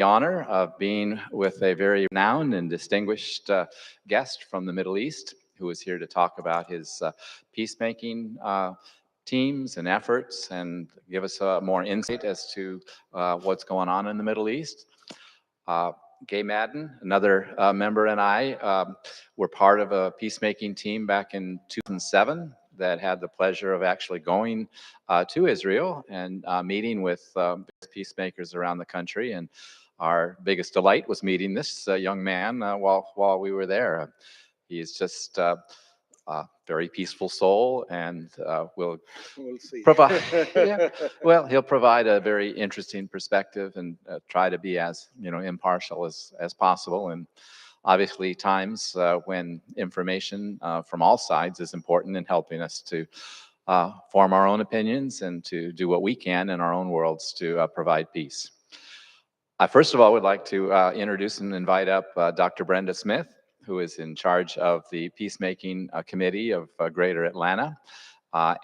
the honor of being with a very renowned and distinguished guest from the Middle East who is here to talk about his peacemaking teams and efforts and give us more insight as to what's going on in the Middle East. Gay Madden, another member, and I were part of a peacemaking team back in 2007 that had the pleasure of actually going to Israel and meeting with peacemakers around the country. And our biggest delight was meeting this young man while we were there. He is just a very peaceful soul, and will provide. Yeah, well, he'll provide a very interesting perspective and try to be as impartial as possible. And obviously, times when information from all sides is important in helping us to form our own opinions and to do what we can in our own worlds to provide peace. I first of all would like to introduce and invite up Dr. Brenda Smith, who is in charge of the Peacemaking Committee of Greater Atlanta,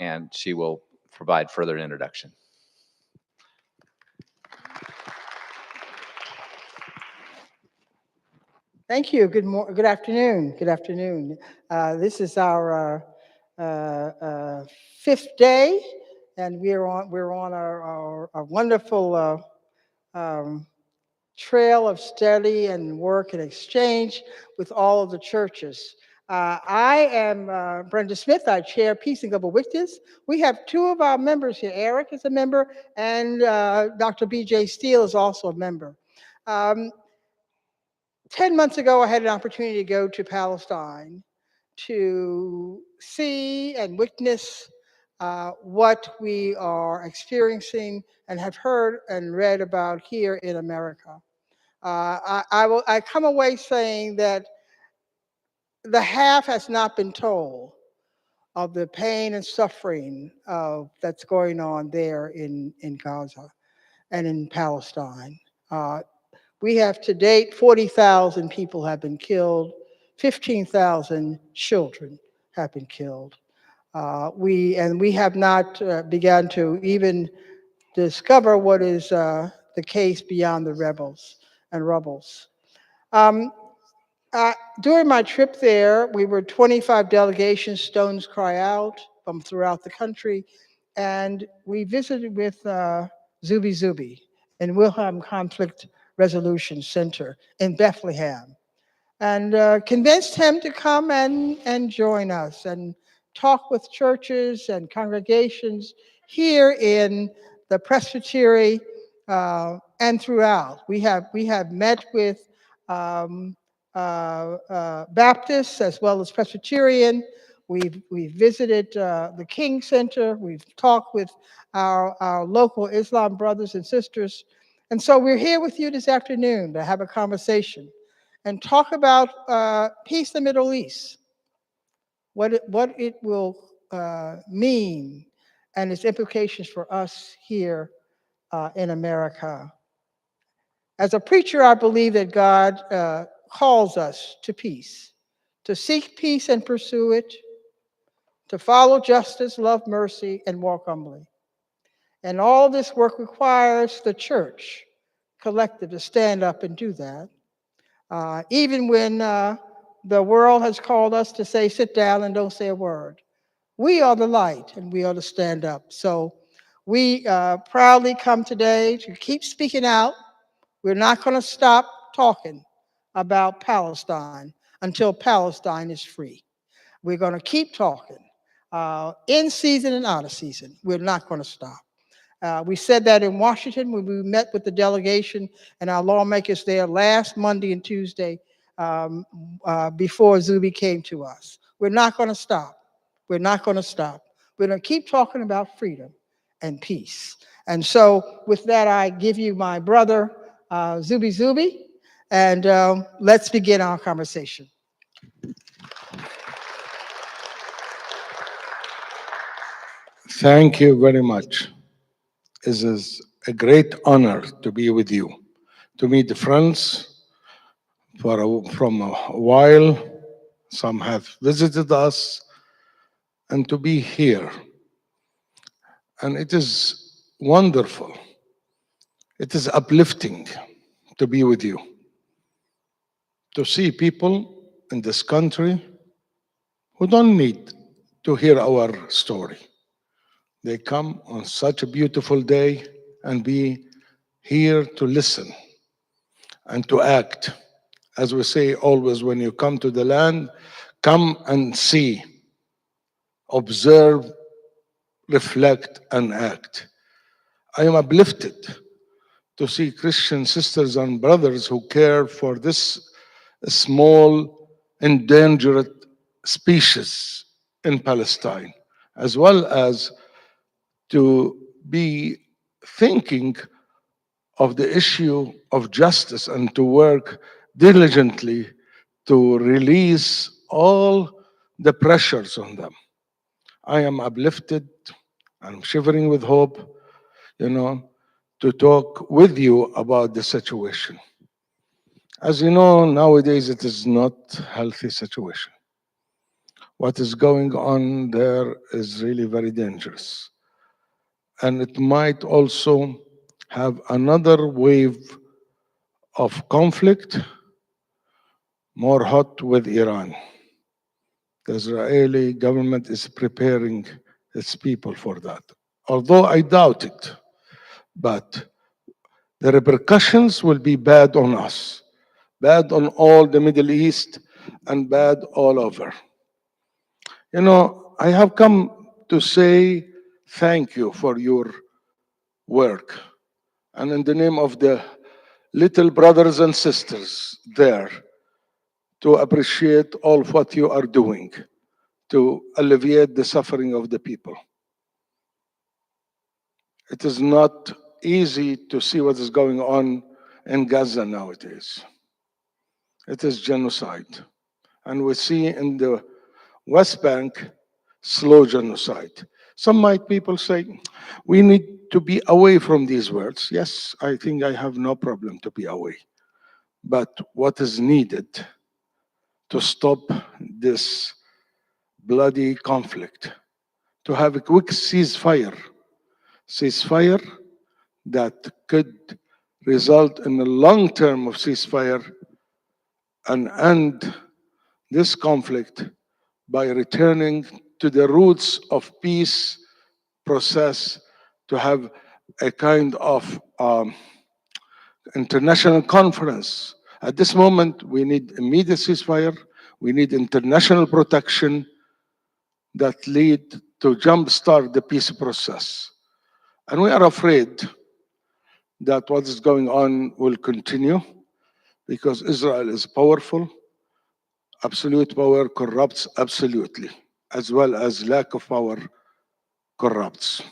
and she will provide further introduction. Thank you. Good afternoon. Good afternoon. This is our fifth day, and we're on our wonderful trail of study and work and exchange with all of the churches. I am Brenda Smith. I chair Peace and Global Witness. We have two of our members here. Eric is a member, and Dr. B.J. Steele is also a member. 10 months ago, I had an opportunity to go to Palestine to see and witness what we are experiencing and have heard and read about here in America. I come away saying that the half has not been told of the pain and suffering that's going on there in Gaza and in Palestine. We have to date 40,000 people have been killed, 15,000 children have been killed. We have not begun to even discover what is the case beyond the rebels and rubbles. During my trip there, we were 25 delegations, Stones Cry Out, from throughout the country, and we visited with Zoughbi and Wilhelm Conflict Resolution Center in Bethlehem, and convinced him to come and join us and talk with churches and congregations here in the Presbyterian and throughout. We have met with Baptists as well as Presbyterian. We've visited the King Center. We've talked with our local Islam brothers and sisters. And so we're here with you this afternoon to have a conversation and talk about peace in the Middle East, what it will mean and its implications for us here in America. As a preacher, I believe that God calls us to peace, to seek peace and pursue it, to follow justice, love mercy, and walk humbly. And all this work requires the church collective to stand up and do that. Even when the world has called us to say, sit down and don't say a word. We are the light and we are to stand up. So we proudly come today to keep speaking out. We're not going to stop talking about Palestine until Palestine is free. We're going to keep talking in season and out of season. We're not going to stop. We said that in Washington when we met with the delegation and our lawmakers there last Monday and Tuesday before Zoughbi came to us. We're not going to stop. We're not going to stop. We're going to keep talking about freedom and peace. And so with that, I give you my brother, Zoughbi, and let's begin our conversation. Thank you very much. It is a great honor to be with you, to meet the friends from a while. Some have visited us, and to be here. And it is wonderful. It is uplifting to be with you, to see people in this country who don't need to hear our story. They come on such a beautiful day and be here to listen and to act. As we say always, when you come to the land, come and see, observe, reflect, and act. I am uplifted to see Christian sisters and brothers who care for this small, endangered species in Palestine, as well as to be thinking of the issue of justice and to work diligently to release all the pressures on them. I am uplifted, I'm shivering with hope, you know, to talk with you about the situation. As you know, nowadays it is not a healthy situation. What is going on there is really very dangerous. And it might also have another wave of conflict, more hot with Iran. The Israeli government is preparing its people for that. Although I doubt it, but the repercussions will be bad on us, bad on all the Middle East, and bad all over. You know, I have come to say thank you for your work. And in the name of the little brothers and sisters there, to appreciate all of what you are doing to alleviate the suffering of the people. It is not easy to see what is going on in Gaza nowadays. It is genocide. And we see in the West Bank slow genocide. Some might people say, we need to be away from these words. Yes, I think I have no problem to be away. But what is needed to stop this bloody conflict, to have a quick ceasefire that could result in a long term of ceasefire and end this conflict by returning to the roots of peace process, to have a kind of international conference. At this moment, we need immediate ceasefire. We need international protection that lead to jumpstart the peace process. And we are afraid that what is going on will continue because Israel is powerful. Absolute power corrupts absolutely, as well as lack of power corrupts.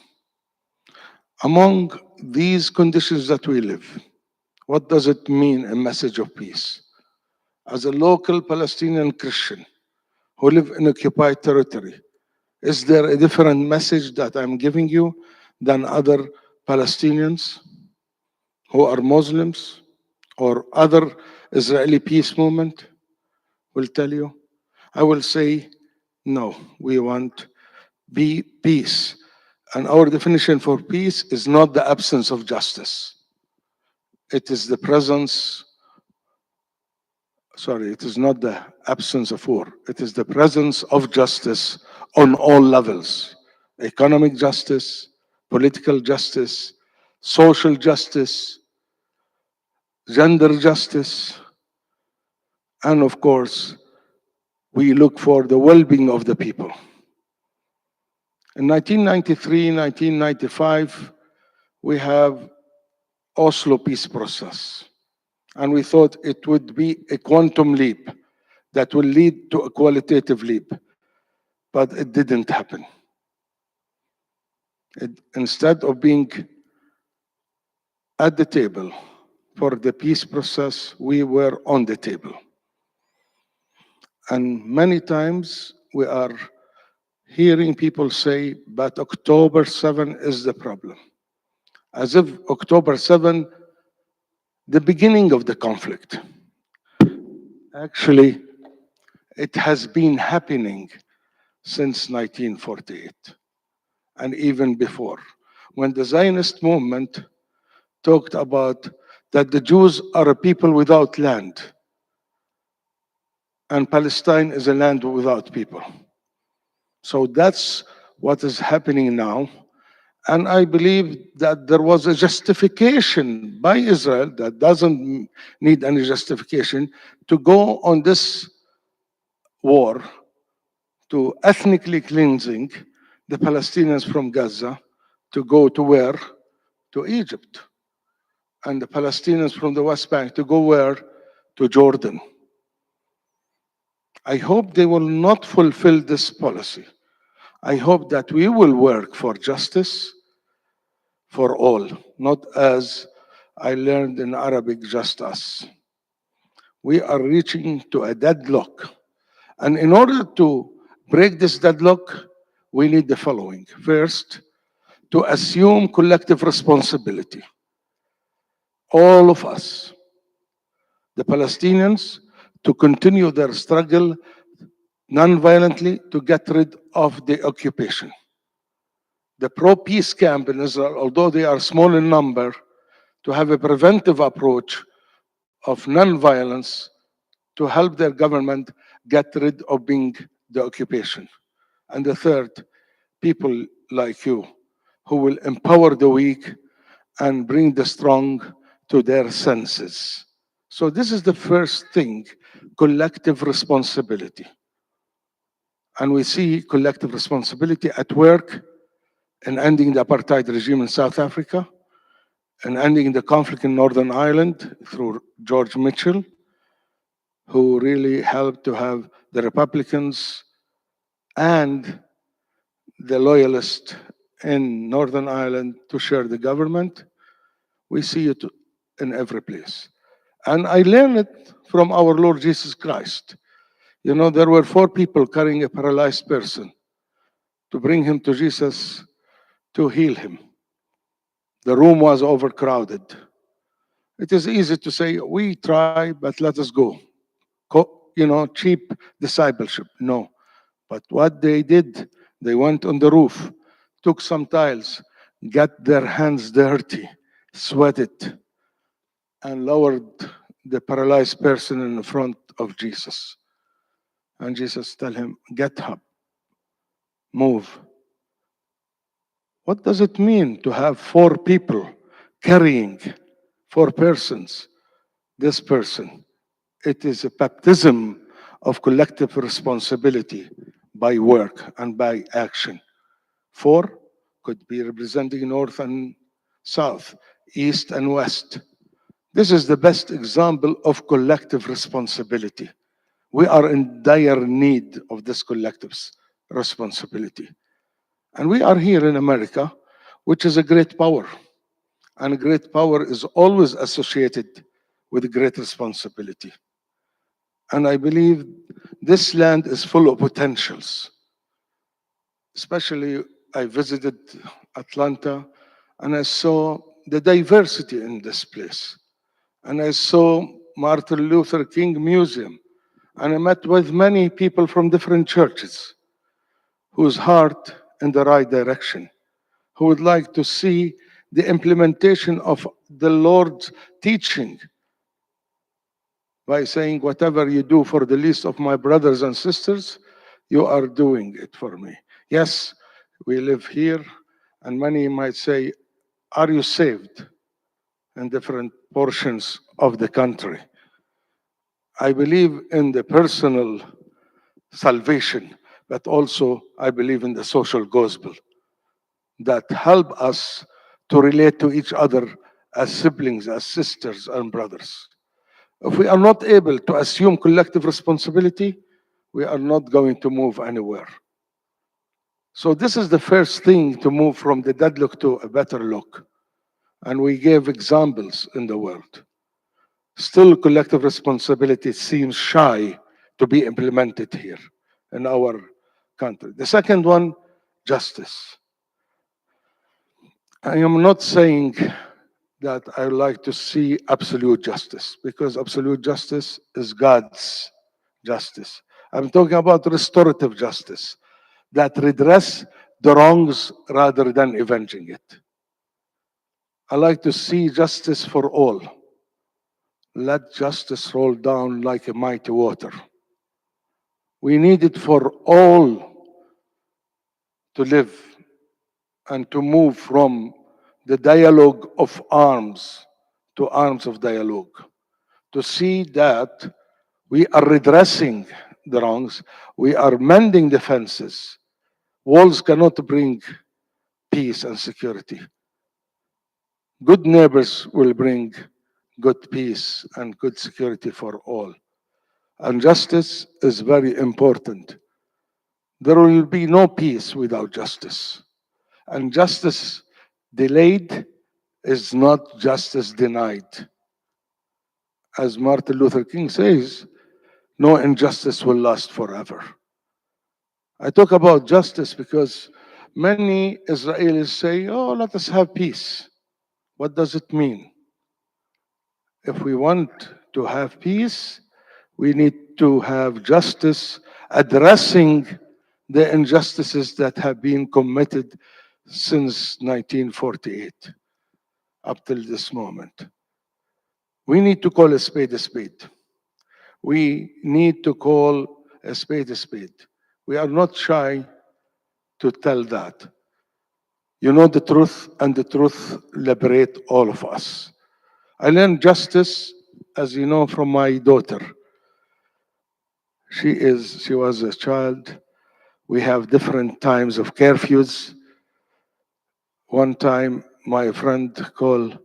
Among these conditions that we live, what does it mean, a message of peace? As a local Palestinian Christian who live in occupied territory, is there a different message that I'm giving you than other Palestinians who are Muslims or other Israeli peace movement will tell you? I will say, no, we want peace. And our definition for peace is not the absence of justice. It is the presence, it is not the absence of war. It is the presence of justice on all levels. Economic justice, political justice, social justice, gender justice, and of course, we look for the well-being of the people. In 1993, 1995, we have Oslo peace process. And we thought it would be a quantum leap that will lead to a qualitative leap. But it didn't happen. Instead of being at the table for the peace process, we were on the table. And many times we are hearing people say, but October 7 is the problem. As if October 7, the beginning of the conflict. Actually, it has been happening since 1948 and even before, when the Zionist movement talked about that the Jews are a people without land, and Palestine is a land without people. So that's what is happening now. And I believe that there was a justification by Israel that doesn't need any justification to go on this war to ethnically cleansing the Palestinians from Gaza to go to where? To Egypt. And the Palestinians from the West Bank to go where? To Jordan. I hope they will not fulfill this policy. I hope that we will work for justice for all, not as I learned in Arabic, just us. We are reaching to a deadlock. And in order to break this deadlock, we need the following. First, to assume collective responsibility. All of us, the Palestinians, to continue their struggle non-violently to get rid of the occupation. The pro-peace camp in Israel, although they are small in number, to have a preventive approach of non-violence to help their government get rid of being the occupation. And the third, people like you who will empower the weak and bring the strong to their senses. So this is the first thing, collective responsibility. And we see collective responsibility at work in ending the apartheid regime in South Africa, and ending the conflict in Northern Ireland through George Mitchell, who really helped to have the Republicans and the loyalists in Northern Ireland to share the government. We see it in every place. And I learned it from our Lord Jesus Christ. You know, there were 4 people carrying a paralyzed person to bring him to Jesus to heal him. The room was overcrowded. It is easy to say, we try, but let us go. Cheap discipleship. No. But what they did, they went on the roof, took some tiles, got their hands dirty, sweated, and lowered the paralyzed person in front of Jesus. And Jesus tell him, get up, move. What does it mean to have 4 people carrying 4 persons? This person. It is a baptism of collective responsibility by work and by action. 4 could be representing North and South, East and West. This is the best example of collective responsibility. We are in dire need of this collective responsibility. And we are here in America, which is a great power. And great power is always associated with great responsibility. And I believe this land is full of potentials. Especially, I visited Atlanta and I saw the diversity in this place. And I saw Martin Luther King Museum. And I met with many people from different churches whose heart in the right direction, who would like to see the implementation of the Lord's teaching by saying, whatever you do for the least of my brothers and sisters, you are doing it for me. Yes, we live here, and many might say, are you saved in different portions of the country? I believe in the personal salvation, but also I believe in the social gospel that help us to relate to each other as siblings, as sisters and brothers. If we are not able to assume collective responsibility, we are not going to move anywhere. So this is the first thing to move from the deadlock to a better look. And we gave examples in the world. Still, collective responsibility seems shy to be implemented here in our country. The second one, justice. I am not saying that I would like to see absolute justice, because absolute justice is God's justice. I'm talking about restorative justice that redress the wrongs rather than avenging it. I like to see justice for all. let justice roll down like a mighty water. We need it for all to live and to move from the dialogue of arms to arms of dialogue, to see that we are redressing the wrongs, we are mending the fences. Walls cannot bring peace and security. Good neighbors will bring good peace and good security for all. And justice is very important. There will be no peace without justice. And justice delayed is not justice denied. As Martin Luther King says, no injustice will last forever. I talk about justice because many Israelis say, oh, let us have peace. What does it mean? If we want to have peace, we need to have justice addressing the injustices that have been committed since 1948 up till this moment. We need to call a spade a spade. We need to call a spade a spade. We are not shy to tell that. You know the truth, and the truth liberate all of us. I learned justice, as you know, from my daughter. She was a child. We have different times of curfews. One time, my friend called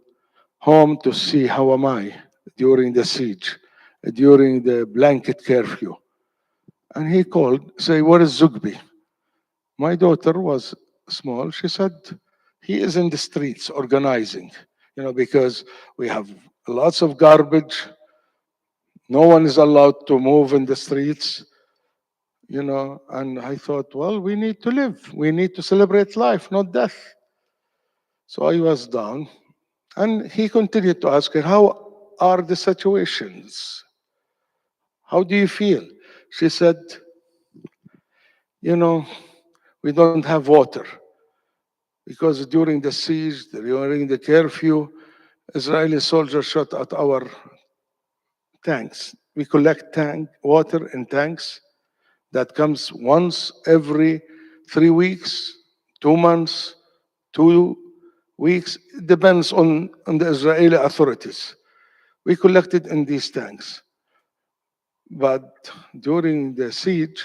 home to see how am I during the siege, during the blanket curfew. And he called, say, where is Zoughbi? My daughter was small. She said, he is in the streets organizing, because we have lots of garbage. No one is allowed to move in the streets, And I thought, well, we need to live. We need to celebrate life, not death. So I was down. And he continued to ask her, how are the situations? How do you feel? She said, we don't have water because during the siege, during the curfew, Israeli soldiers shot at our tanks. We collect water in tanks that comes once every 3 weeks, 2 months, 2 weeks. It depends on the Israeli authorities. We collected in these tanks. But during the siege,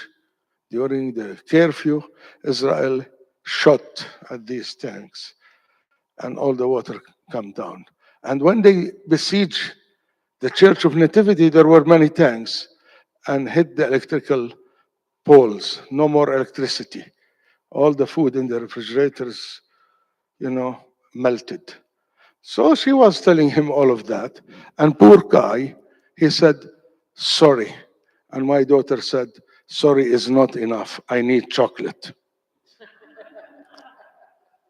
during the curfew, Israel shot at these tanks and all the water come down. And when they besieged the Church of Nativity, there were many tanks and hit the electrical poles. No more electricity. All the food in the refrigerators, melted. So she was telling him all of that. And poor guy, he said, sorry. And my daughter said, sorry is not enough. I need chocolate.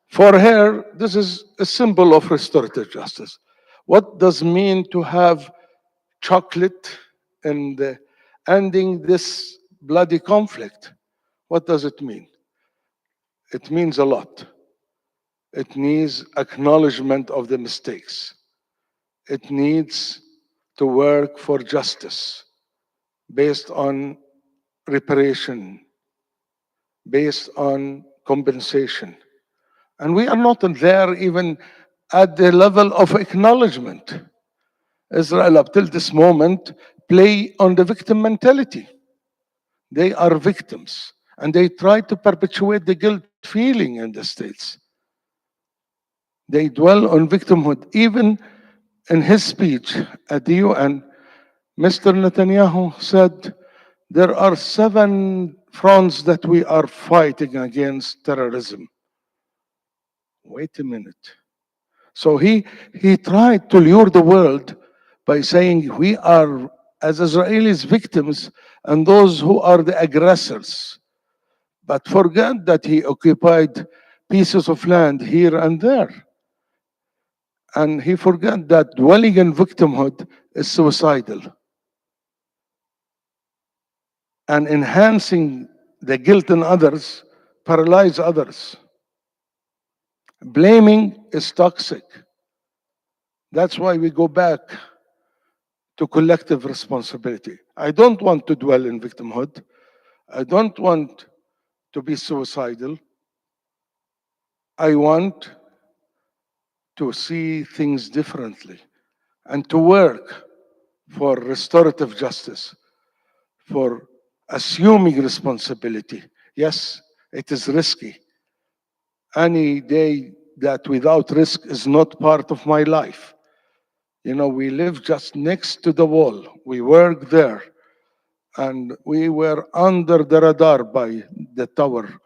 For her, this is a symbol of restorative justice. What does it mean to have chocolate and ending this bloody conflict? What does it mean? It means a lot. It needs acknowledgement of the mistakes. It needs to work for justice based on reparation, based on compensation. And we are not there even at the level of acknowledgement. Israel, up till this moment, play on the victim mentality. They are victims, and they try to perpetuate the guilt feeling in the States. They dwell on victimhood. Even in his speech at the UN, Mr. Netanyahu said, there are 7 fronts that we are fighting against terrorism. Wait a minute. So he tried to lure the world by saying we are, as Israelis, victims and those who are the aggressors. But forget that he occupied pieces of land here and there. And he forgot that dwelling in victimhood is suicidal. And enhancing the guilt in others paralyze others. Blaming is toxic. That's why we go back to collective responsibility. I don't want to dwell in victimhood. I don't want to be suicidal. I want to see things differently and to work for restorative justice, for assuming responsibility. Yes, it is risky. Any day that without risk is not part of my life. You know, we live just next to the wall. We work there. And we were under the radar by the tower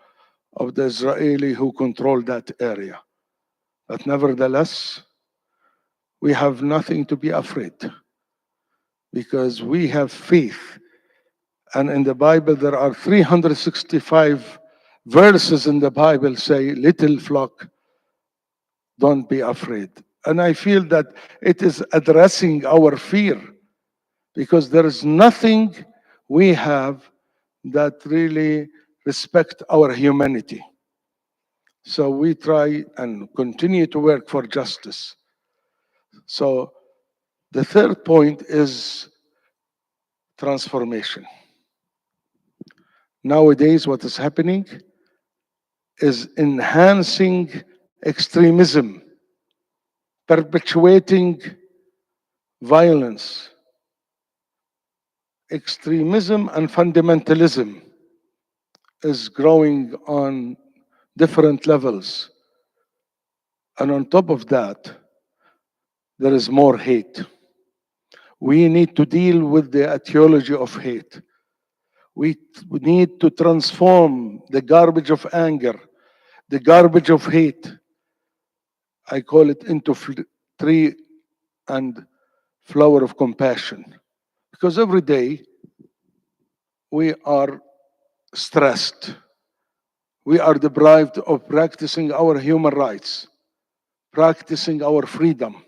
of the Israeli who controlled that area. But nevertheless, we have nothing to be afraid because we have faith. And in the Bible, there are 365 verses in the Bible say, little flock, don't be afraid. And I feel that it is addressing our fear because there is nothing we have that really respect our humanity. So we try and continue to work for justice. So the third point is transformation. Nowadays, what is happening is enhancing extremism, perpetuating violence, extremism and fundamentalism is growing on different levels. And on top of that, there is more hate. We need to deal with the etiology of hate. We need to transform the garbage of anger, the garbage of hate. I call it into tree and flower of compassion. Because every day we are stressed. We are deprived of practicing our human rights, practicing our freedom,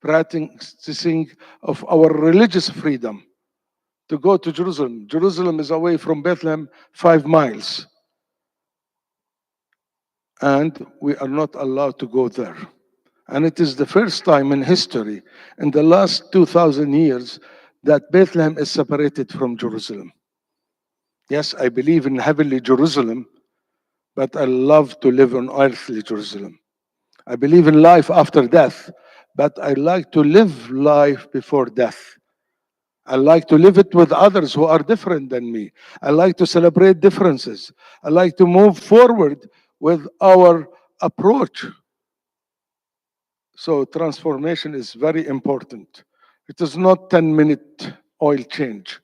practicing of our religious freedom to go to Jerusalem. Jerusalem is away from Bethlehem 5 miles. And we are not allowed to go there. And it is the first time in history, in the last 2,000 years, that Bethlehem is separated from Jerusalem. Yes, I believe in heavenly Jerusalem, but I love to live in earthly Jerusalem. I believe in life after death, but I like to live life before death. I like to live it with others who are different than me. I like to celebrate differences. I like to move forward with our approach. So transformation is very important. It is not 10-minute oil change.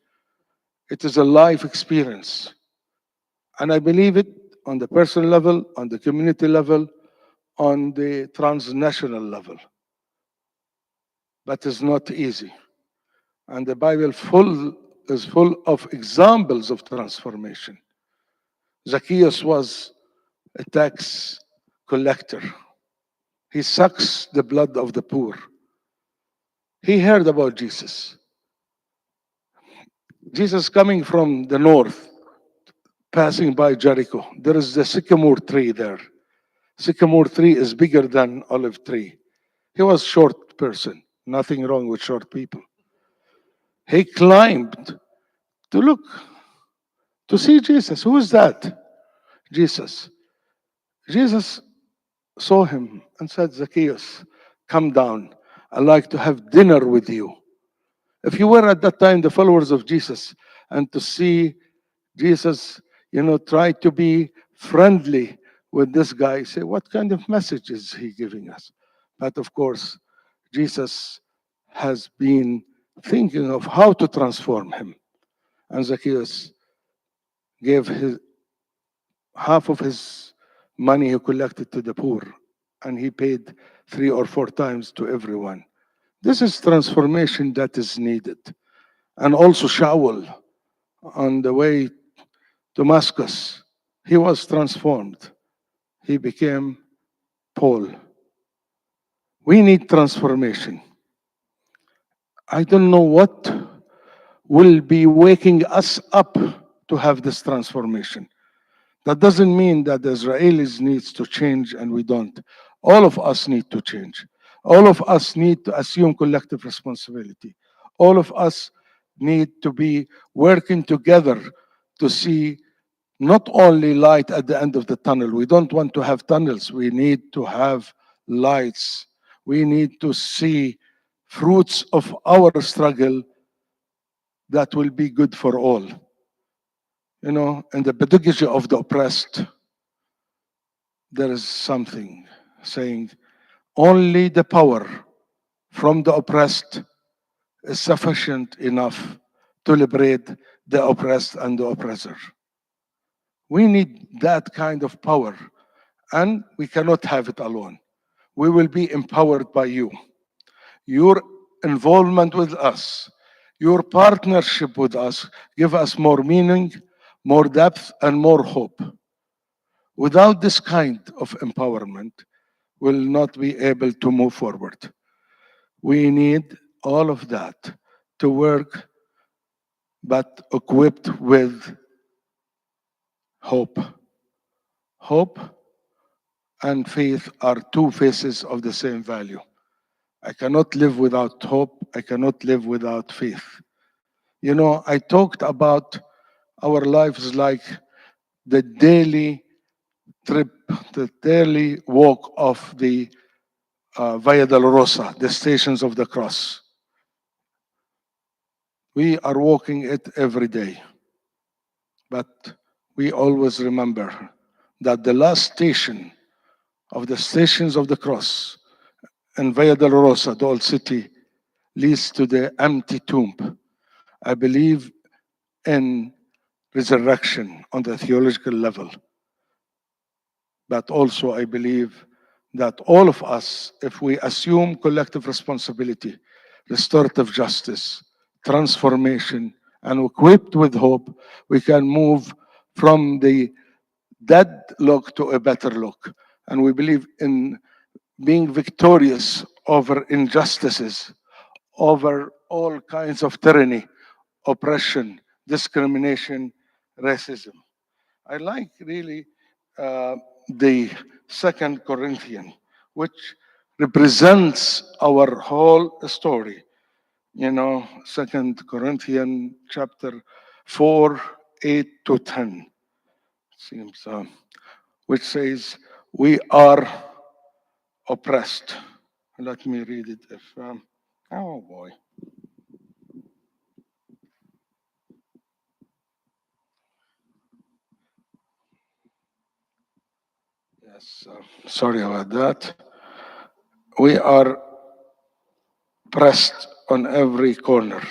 It is a life experience. And I believe it on the personal level, on the community level, on the transnational level. But it's not easy. And the Bible is full of examples of transformation. Zacchaeus was a tax collector. He sucks the blood of the poor. He heard about Jesus. Jesus coming from the north, passing by Jericho. There is the sycamore tree there. Sycamore tree is bigger than olive tree. He was a short person. Nothing wrong with short people. He climbed to look, to see Jesus. Who is that? Jesus. Jesus saw him and said, Zacchaeus, come down. I'd like to have dinner with you. If you were at that time the followers of Jesus and to see Jesus, try to be friendly with this guy, say, what kind of message is he giving us? But of course, Jesus has been thinking of how to transform him. And Zacchaeus gave half of his money he collected to the poor, and he paid 3 or 4 times to everyone. This is transformation that is needed. And also Shaul, on the way to Damascus, he was transformed. He became Paul. We need transformation. I don't know what will be waking us up to have this transformation. That doesn't mean that the Israelis needs to change and we don't. All of us need to change. All of us need to assume collective responsibility. all of us need to be working together to see not only light at the end of the tunnel. We don't want to have tunnels. We need to have lights. We need to see fruits of our struggle that will be good for all. You know, in the pedagogy of the oppressed, there is something saying only the power from the oppressed is sufficient enough to liberate the oppressed and the oppressor. We need that kind of power, and we cannot have it alone. We will be empowered by you. Your involvement with us, your partnership with us, give us more meaning, more depth, and more hope. Without this kind of empowerment, we'll not be able to move forward. We need all of that to work, but equipped with hope. Hope and faith are two faces of the same value. I cannot live without hope. I cannot live without faith. You know, I talked about our lives like the daily trip, the daily walk of the Via Dolorosa, the Stations of the Cross. We are walking it every day. But we always remember that the last station of the Stations of the Cross in Via Dolorosa, the old city, leads to the empty tomb. I believe in resurrection on the theological level. But also I believe that all of us, if we assume collective responsibility, restorative justice, transformation, and equipped with hope, we can move from the dead look to a better look. And we believe in being victorious over injustices, over all kinds of tyranny, oppression, discrimination, racism. I like really the Second Corinthian, which represents our whole story. You know, Second Corinthian chapter 4, 8 to 10 seems, which says, "We are oppressed." Let me read it. If oh boy. Yes, sorry about that. We are pressed on every corner.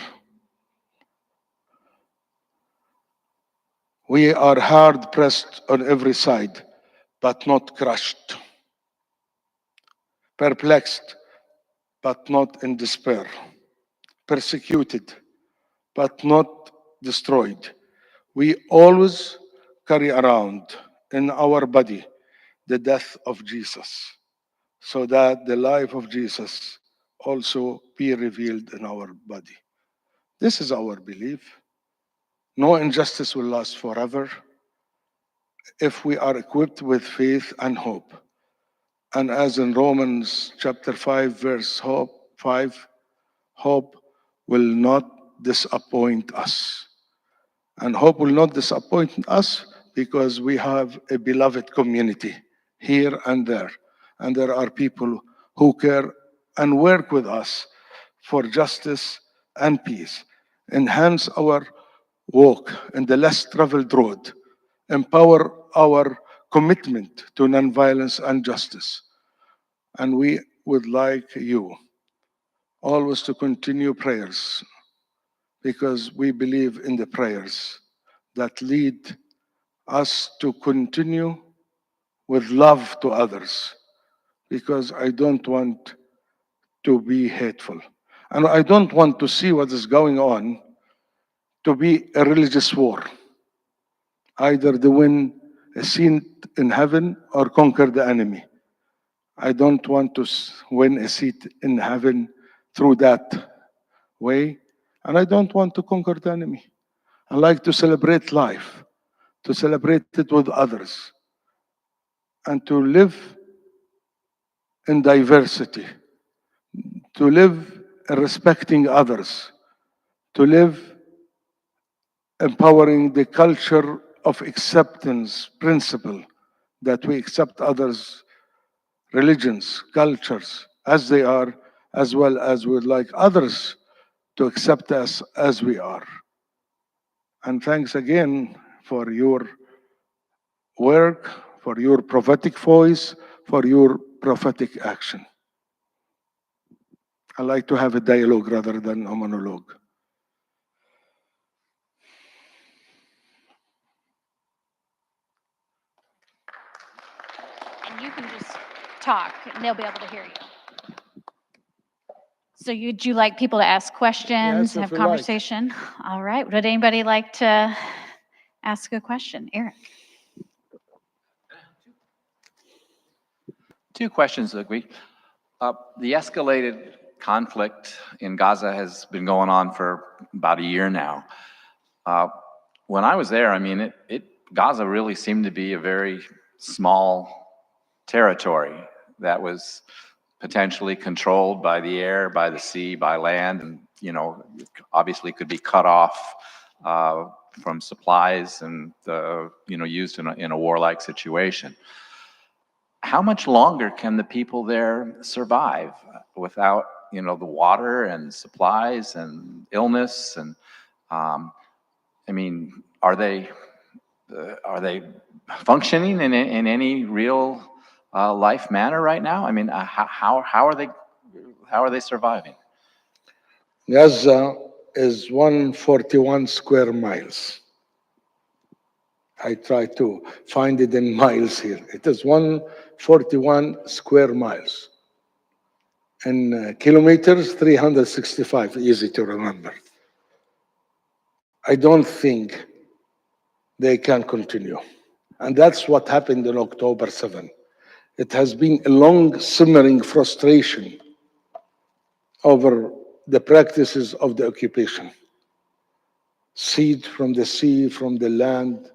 We are hard pressed on every side, but not crushed. Perplexed, but not in despair. Persecuted, but not destroyed. We always carry around in our body the death of Jesus, so that the life of Jesus also be revealed in our body. This is our belief. No injustice will last forever if we are equipped with faith and hope. And as in Romans chapter 5, verse 5, hope will not disappoint us. And hope will not disappoint us because we have a beloved community here and there. And there are people who care and work with us for justice and peace. Enhance our walk in the less traveled road. Empower our commitment to nonviolence and justice. And we would like you always to continue prayers, because we believe in the prayers that lead us to continue with love to others, because I don't want to be hateful. And I don't want to see what is going on to be a religious war, either to win a seat in heaven or conquer the enemy. I don't want to win a seat in heaven through that way, and I don't want to conquer the enemy. I like to celebrate life, to celebrate it with others, and to live in diversity, to live in respecting others, to live empowering the culture of acceptance principle, that we accept others' religions, cultures as they are, as well as we'd like others to accept us as we are. And thanks again for your work, for your prophetic voice, for your prophetic action. I like to have a dialogue rather than a monologue. And you can just talk, and they'll be able to hear you. So would you like people to ask questions, Yes, if have you like. conversation? All right. Would anybody like to ask a question? Eric? Two questions, Zoughbi. The escalated conflict in Gaza has been going on for about a year now. When I was there, I mean, Gaza really seemed to be a very small territory that was potentially controlled by the air, by the sea, by land, and obviously could be cut off from supplies and used in a warlike situation. How much longer can the people there survive without the water and supplies and illness? And I mean, are they functioning in any real life manner right now? I mean, how are they surviving? Gaza is 141 square miles. I try to find it in miles here. It is 141 square miles. In kilometers, 365, easy to remember. I don't think they can continue. And that's what happened on October 7. It has been a long simmering frustration over the practices of the occupation. Seed from the sea, from the land,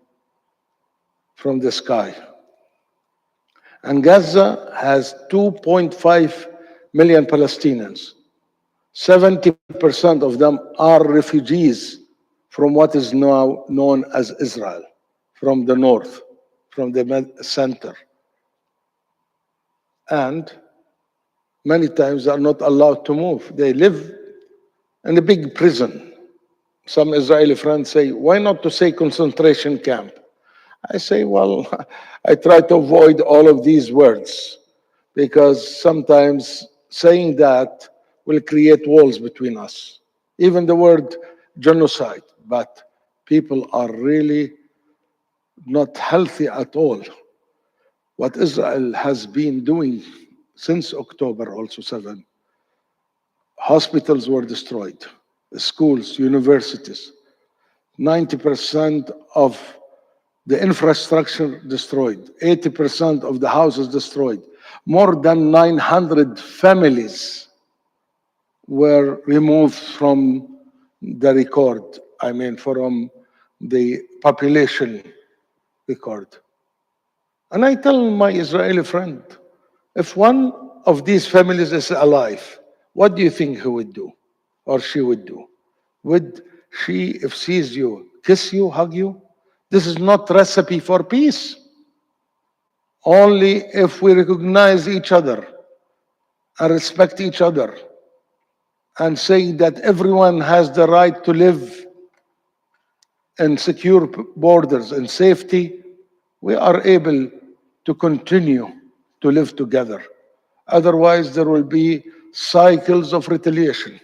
from the sky. And Gaza has 2.5 million Palestinians. 70% of them are refugees from what is now known as Israel, from the north, from the center. And many times are not allowed to move. They live in a big prison. Some Israeli friends say, why not to say concentration camp? I say, well, I try to avoid all of these words because sometimes saying that will create walls between us. Even the word genocide, but people are really not healthy at all. What Israel has been doing since October also 7, hospitals were destroyed, schools, universities, 90% of the infrastructure destroyed, 80% of the houses destroyed. More than 900 families were removed from the record, from the population record. And I tell my Israeli friend, if one of these families is alive, what do you think he would do or she would do? Would she, if sees you, kiss you, hug you? This is not recipe for peace. Only if we recognize each other and respect each other and say that everyone has the right to live in secure borders and safety, we are able to continue to live together. Otherwise, there will be cycles of retaliation.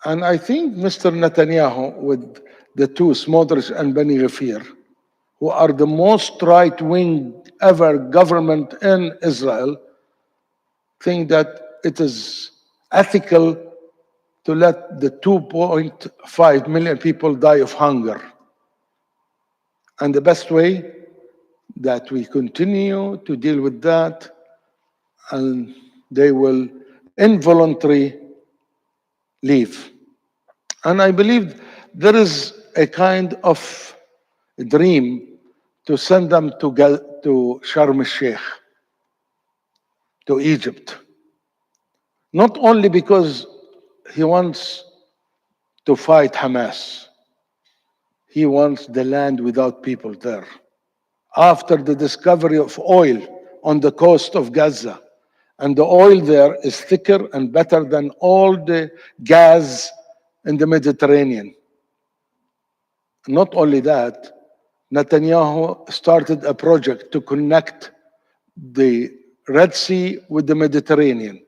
And I think Mr. Netanyahu, with the two, Smotrich and Beni Gvir, who are the most right-wing ever government in Israel, think that it is ethical to let the 2.5 million people die of hunger. And the best way that we continue to deal with that, and they will involuntarily leave. And I believe there is a kind of dream to send them to Sharm el-Sheikh, to Egypt. Not only because he wants to fight Hamas. He wants the land without people there. After the discovery of oil on the coast of Gaza, and the oil there is thicker and better than all the gas in the Mediterranean. Not only that, Netanyahu started a project to connect the Red Sea with the Mediterranean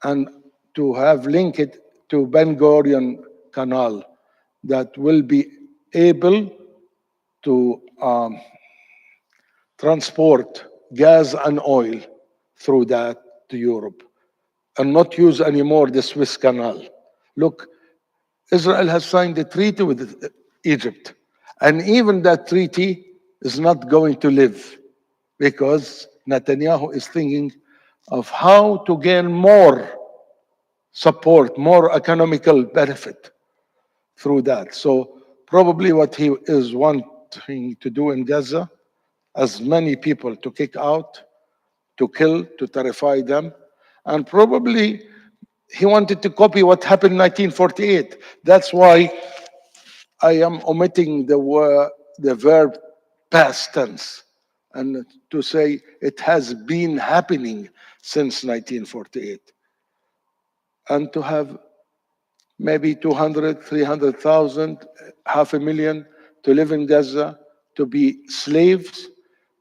and to have linked it to Ben Gurion Canal that will be able to transport gas and oil through that to Europe and not use anymore the Suez Canal. Look, Israel has signed a treaty with Egypt, and even that treaty is not going to live because Netanyahu is thinking of how to gain more support, more economical benefit through that. So probably what he is wanting to do in Gaza, as many people to kick out, to kill, to terrify them, and probably he wanted to copy what happened in 1948. That's why I am omitting the verb past tense and to say it has been happening since 1948. And to have maybe 200, 300,000, 500,000 to live in Gaza, to be slaves,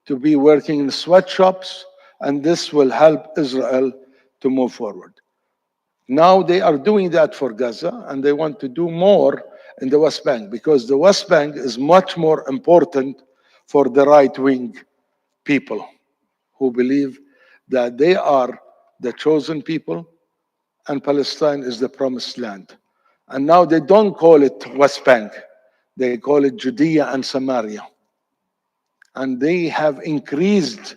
to be working in sweatshops, and this will help Israel to move forward. Now they are doing that for Gaza, and they want to do more in the West Bank because the West Bank is much more important for the right-wing people who believe that they are the chosen people and Palestine is the promised land. And now they don't call it West Bank. They call it Judea and Samaria. And they have increased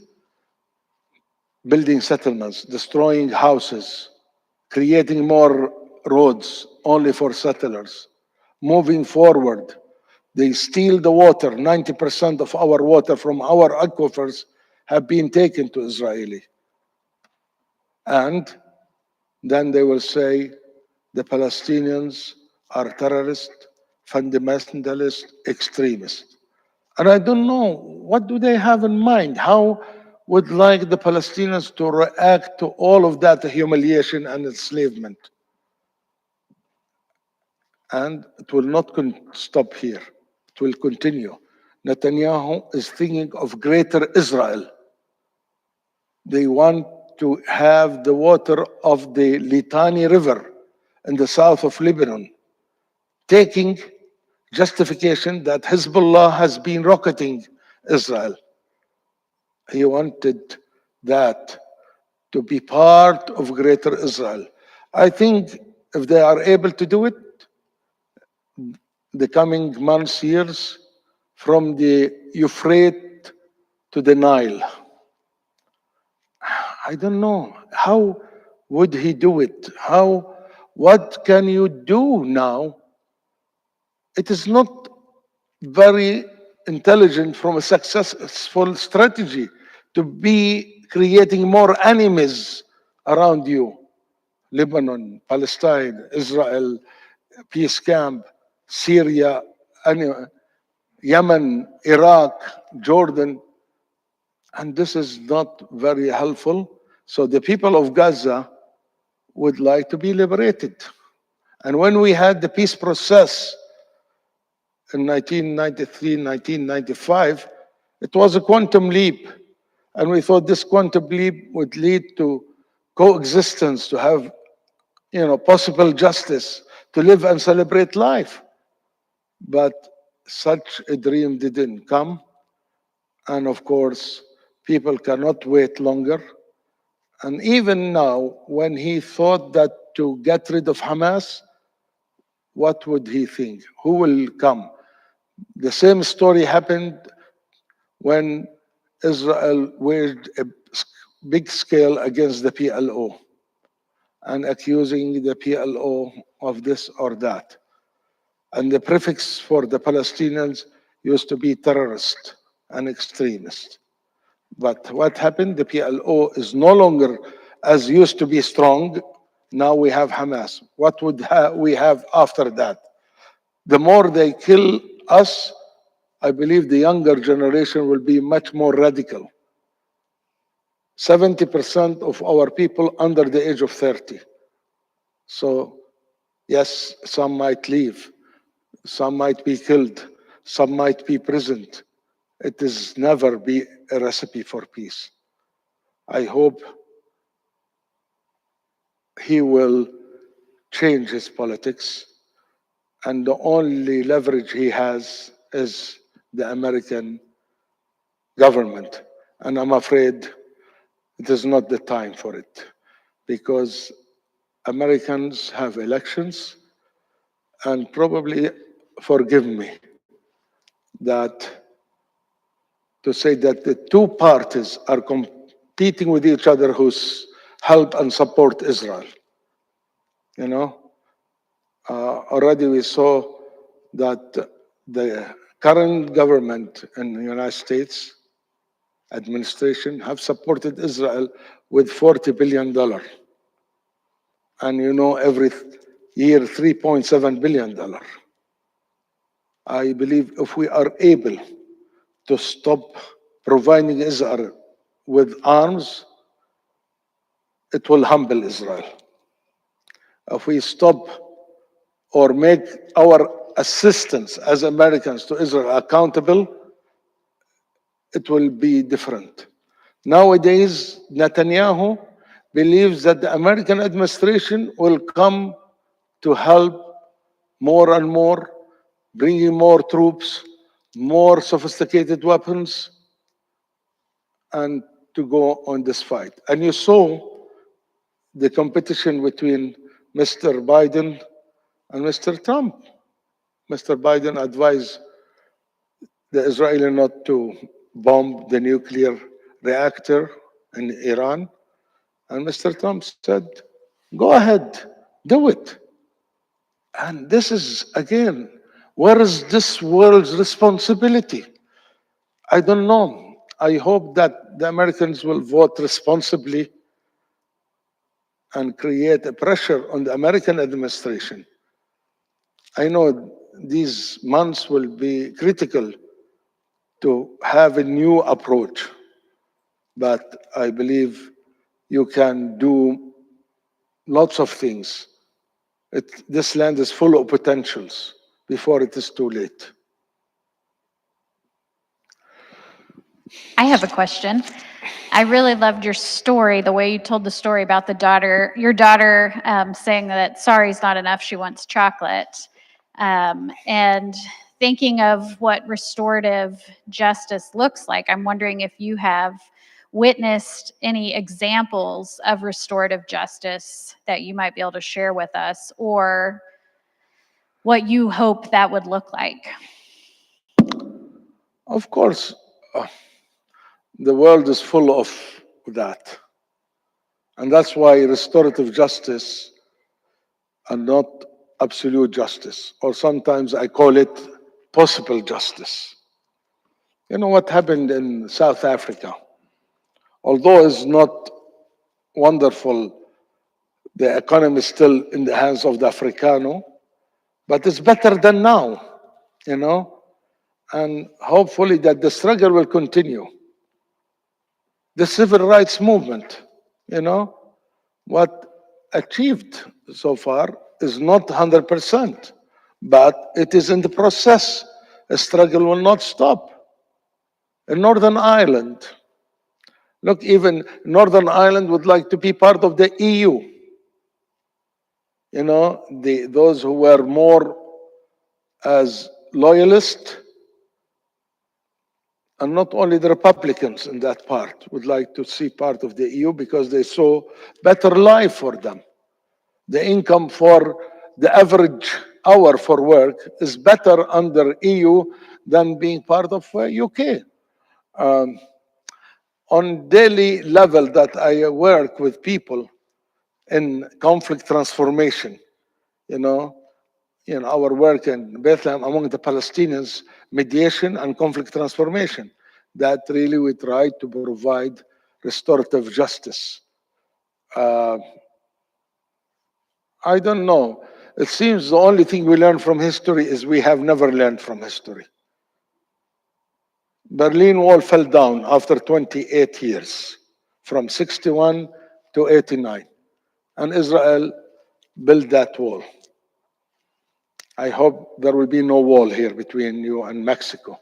building settlements, destroying houses, creating more roads only for settlers, moving forward. They steal the water. 90% of our water from our aquifers have been taken to Israeli. And then they will say the Palestinians are terrorists, fundamentalist, extremists. And I don't know, what do they have in mind? How would like the Palestinians to react to all of that humiliation and enslavement? And it will not stop here. It will continue. Netanyahu is thinking of greater Israel. They want to have the water of the Litani River in the south of Lebanon, taking justification that Hezbollah has been rocketing Israel. He wanted that to be part of greater Israel. I think if they are able to do it, the coming months, years, from the Euphrates to the Nile. I don't know. How would he do it? What can you do now? It is not very intelligent from a successful strategy to be creating more enemies around you. Lebanon, Palestine, Israel, peace camp, Syria, Yemen, Iraq, Jordan. And this is not very helpful. So the people of Gaza would like to be liberated. And when we had the peace process in 1993, 1995, it was a quantum leap. And we thought this quantum leap would lead to coexistence, to have possible justice, to live and celebrate life. But such a dream didn't come. And of course, people cannot wait longer. And even now, when he thought that to get rid of Hamas, what would he think? Who will come? The same story happened when Israel waged a big scale against the PLO and accusing the PLO of this or that. And the prefix for the Palestinians used to be terrorist and extremist. But what happened? The PLO is no longer as used to be strong. Now we have Hamas. What would we have after that? The more they kill us, I believe the younger generation will be much more radical. 70% of our people under the age of 30. So, yes, some might leave, some might be killed, some might be imprisoned. It is never be a recipe for peace. I hope he will change his politics, and the only leverage he has is the American government. And I'm afraid it is not the time for it, because Americans have elections, and probably, forgive me, that to say that the two parties are competing with each other who's help and support Israel. You know, already we saw that the current government in the United States administration have supported Israel with $40 billion. And you know, every year, $3.7 billion. I believe if we are able to stop providing Israel with arms, it will humble Israel. If we stop or make our assistance as Americans to Israel accountable, it will be different. Nowadays, Netanyahu believes that the American administration will come to help more and more, bringing more troops, more sophisticated weapons, and to go on this fight. And you saw the competition between Mr. Biden and Mr. Trump. Mr. Biden advised the Israeli not to bomb the nuclear reactor in Iran. And Mr. Trump said, go ahead, do it. And this is, again, where is this world's responsibility? I don't know. I hope that the Americans will vote responsibly and create a pressure on the American administration. I know these months will be critical to have a new approach, but I believe you can do lots of things. This land is full of potentials before it is too late. I have a question. I really loved your story, the way you told the story about your daughter saying that sorry's not enough, she wants chocolate. And thinking of what restorative justice looks like, I'm wondering if you have witnessed any examples of restorative justice that you might be able to share with us, or what you hope that would look like. Of course, the world is full of that. And that's why restorative justice and not absolute justice, or sometimes I call it possible justice. You know what happened in South Africa? Although it's not wonderful, the economy is still in the hands of the Africano, but it's better than now, you know? And hopefully that the struggle will continue. The civil rights movement, you know, what achieved so far is not 100%, but it is in the process. A struggle will not stop. In Northern Ireland, look, even Northern Ireland would like to be part of the EU. You know, those who were more as loyalist, and not only the Republicans in that part would like to see part of the EU because they saw better life for them. The income for the average hour for work is better under EU than being part of UK. On daily level that I work with people in conflict transformation, you know, our work in Bethlehem among the Palestinians, mediation and conflict transformation, that really we try to provide restorative justice. I don't know. It seems the only thing we learn from history is we have never learned from history. Berlin Wall fell down after 28 years, from 61 to 89. And Israel built that wall. I hope there will be no wall here between you and Mexico,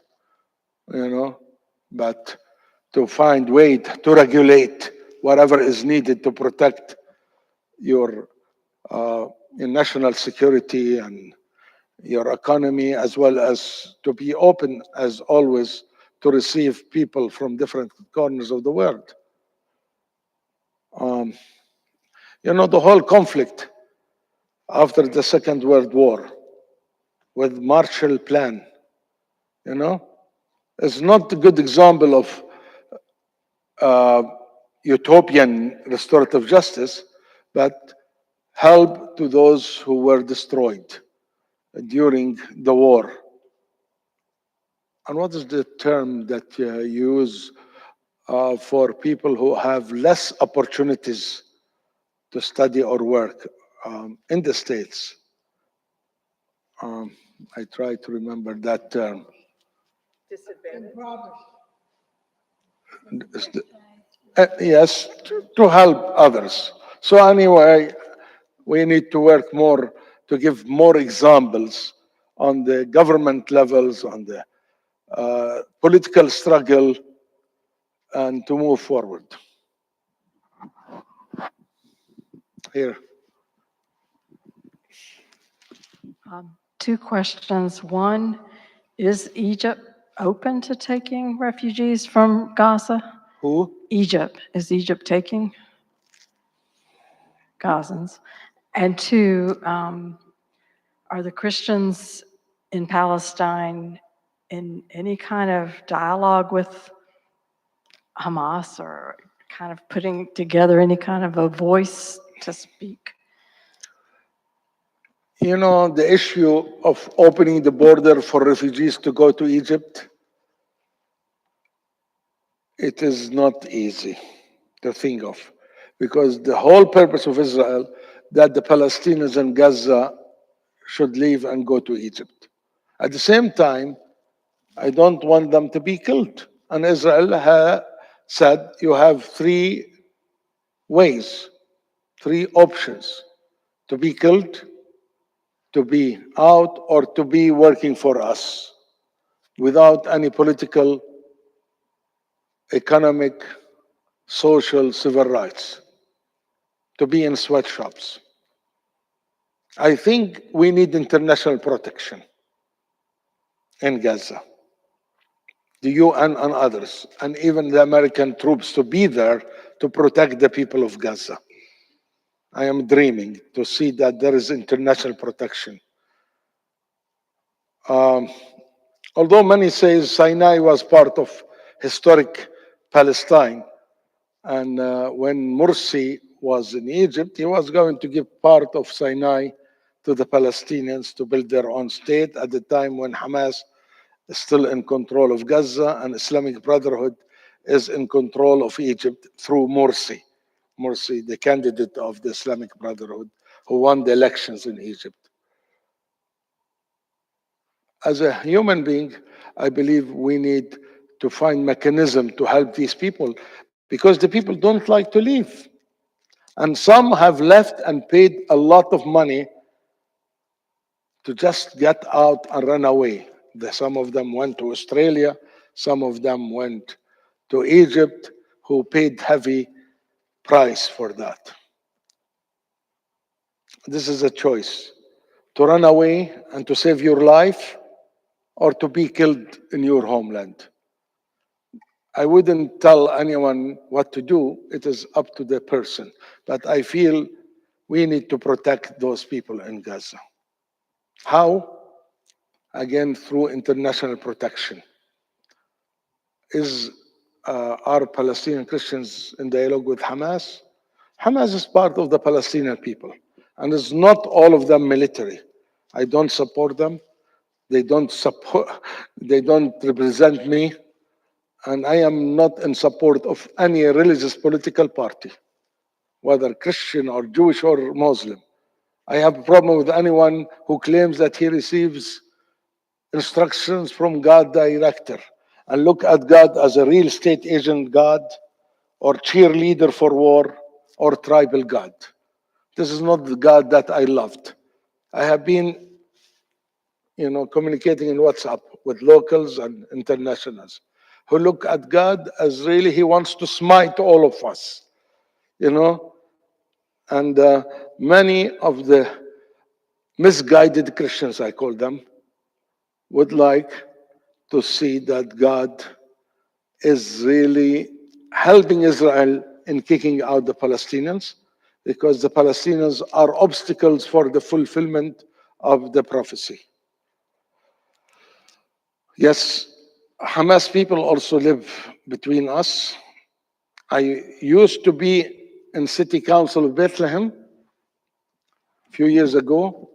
but to find way to regulate whatever is needed to protect your national security and your economy, as well as to be open, as always, to receive people from different corners of the world. The whole conflict after the Second World War with Marshall Plan, is not a good example of utopian restorative justice, but help to those who were destroyed during the war. And what is the term that you use for people who have less opportunities to study or work in the States? I try to remember that term. Yes, to help others. So anyway, we need to work more to give more examples on the government levels, on the political struggle, and to move forward. Here. Two questions. One, is Egypt open to taking refugees from Gaza? Who? Egypt. Is Egypt taking Gazans? And two, are the Christians in Palestine in any kind of dialogue with Hamas, or kind of putting together any kind of a voice to speak? The issue of opening the border for refugees to go to Egypt, it is not easy to think of, because the whole purpose of Israel that the Palestinians in Gaza should leave and go to Egypt. At the same time, I don't want them to be killed. And Israel said you have three ways, three options: to be killed, to be out, or to be working for us without any political, economic, social, civil rights, to be in sweatshops. I think we need international protection in Gaza. The UN and others, and even the American troops, to be there to protect the people of Gaza. I am dreaming to see that there is international protection. Although many say Sinai was part of historic Palestine, and when Morsi was in Egypt, he was going to give part of Sinai to the Palestinians to build their own state at the time when Hamas is still in control of Gaza and Islamic Brotherhood is in control of Egypt through Morsi. Morsi, the candidate of the Islamic Brotherhood, who won the elections in Egypt. As a human being, I believe we need to find mechanism to help these people, because the people don't like to leave. And some have left and paid a lot of money to just get out and run away. Some of them went to Australia, some of them went to Egypt, who paid heavy price for that. This is a choice: to run away and to save your life, or to be killed in your homeland. I wouldn't tell anyone what to do. It is up to the person. But I feel we need to protect those people in Gaza. How? Again, through international protection. Are Palestinian Christians in dialogue with Hamas? Hamas is part of the Palestinian people, and it's not all of them military. I don't support them. They don't represent me, and I am not in support of any religious political party, whether Christian or Jewish or Muslim. I have a problem with anyone who claims that he receives instructions from God director and look at God as a real estate agent God or cheerleader for war or tribal God. This is not the God that I loved. I have been, communicating in WhatsApp with locals and internationals who look at God as really he wants to smite all of us, and many of the misguided Christians, I call them, would like to see that God is really helping Israel in kicking out the Palestinians because the Palestinians are obstacles for the fulfillment of the prophecy. Yes, Hamas people also live between us. I used to be in City Council of Bethlehem a few years ago,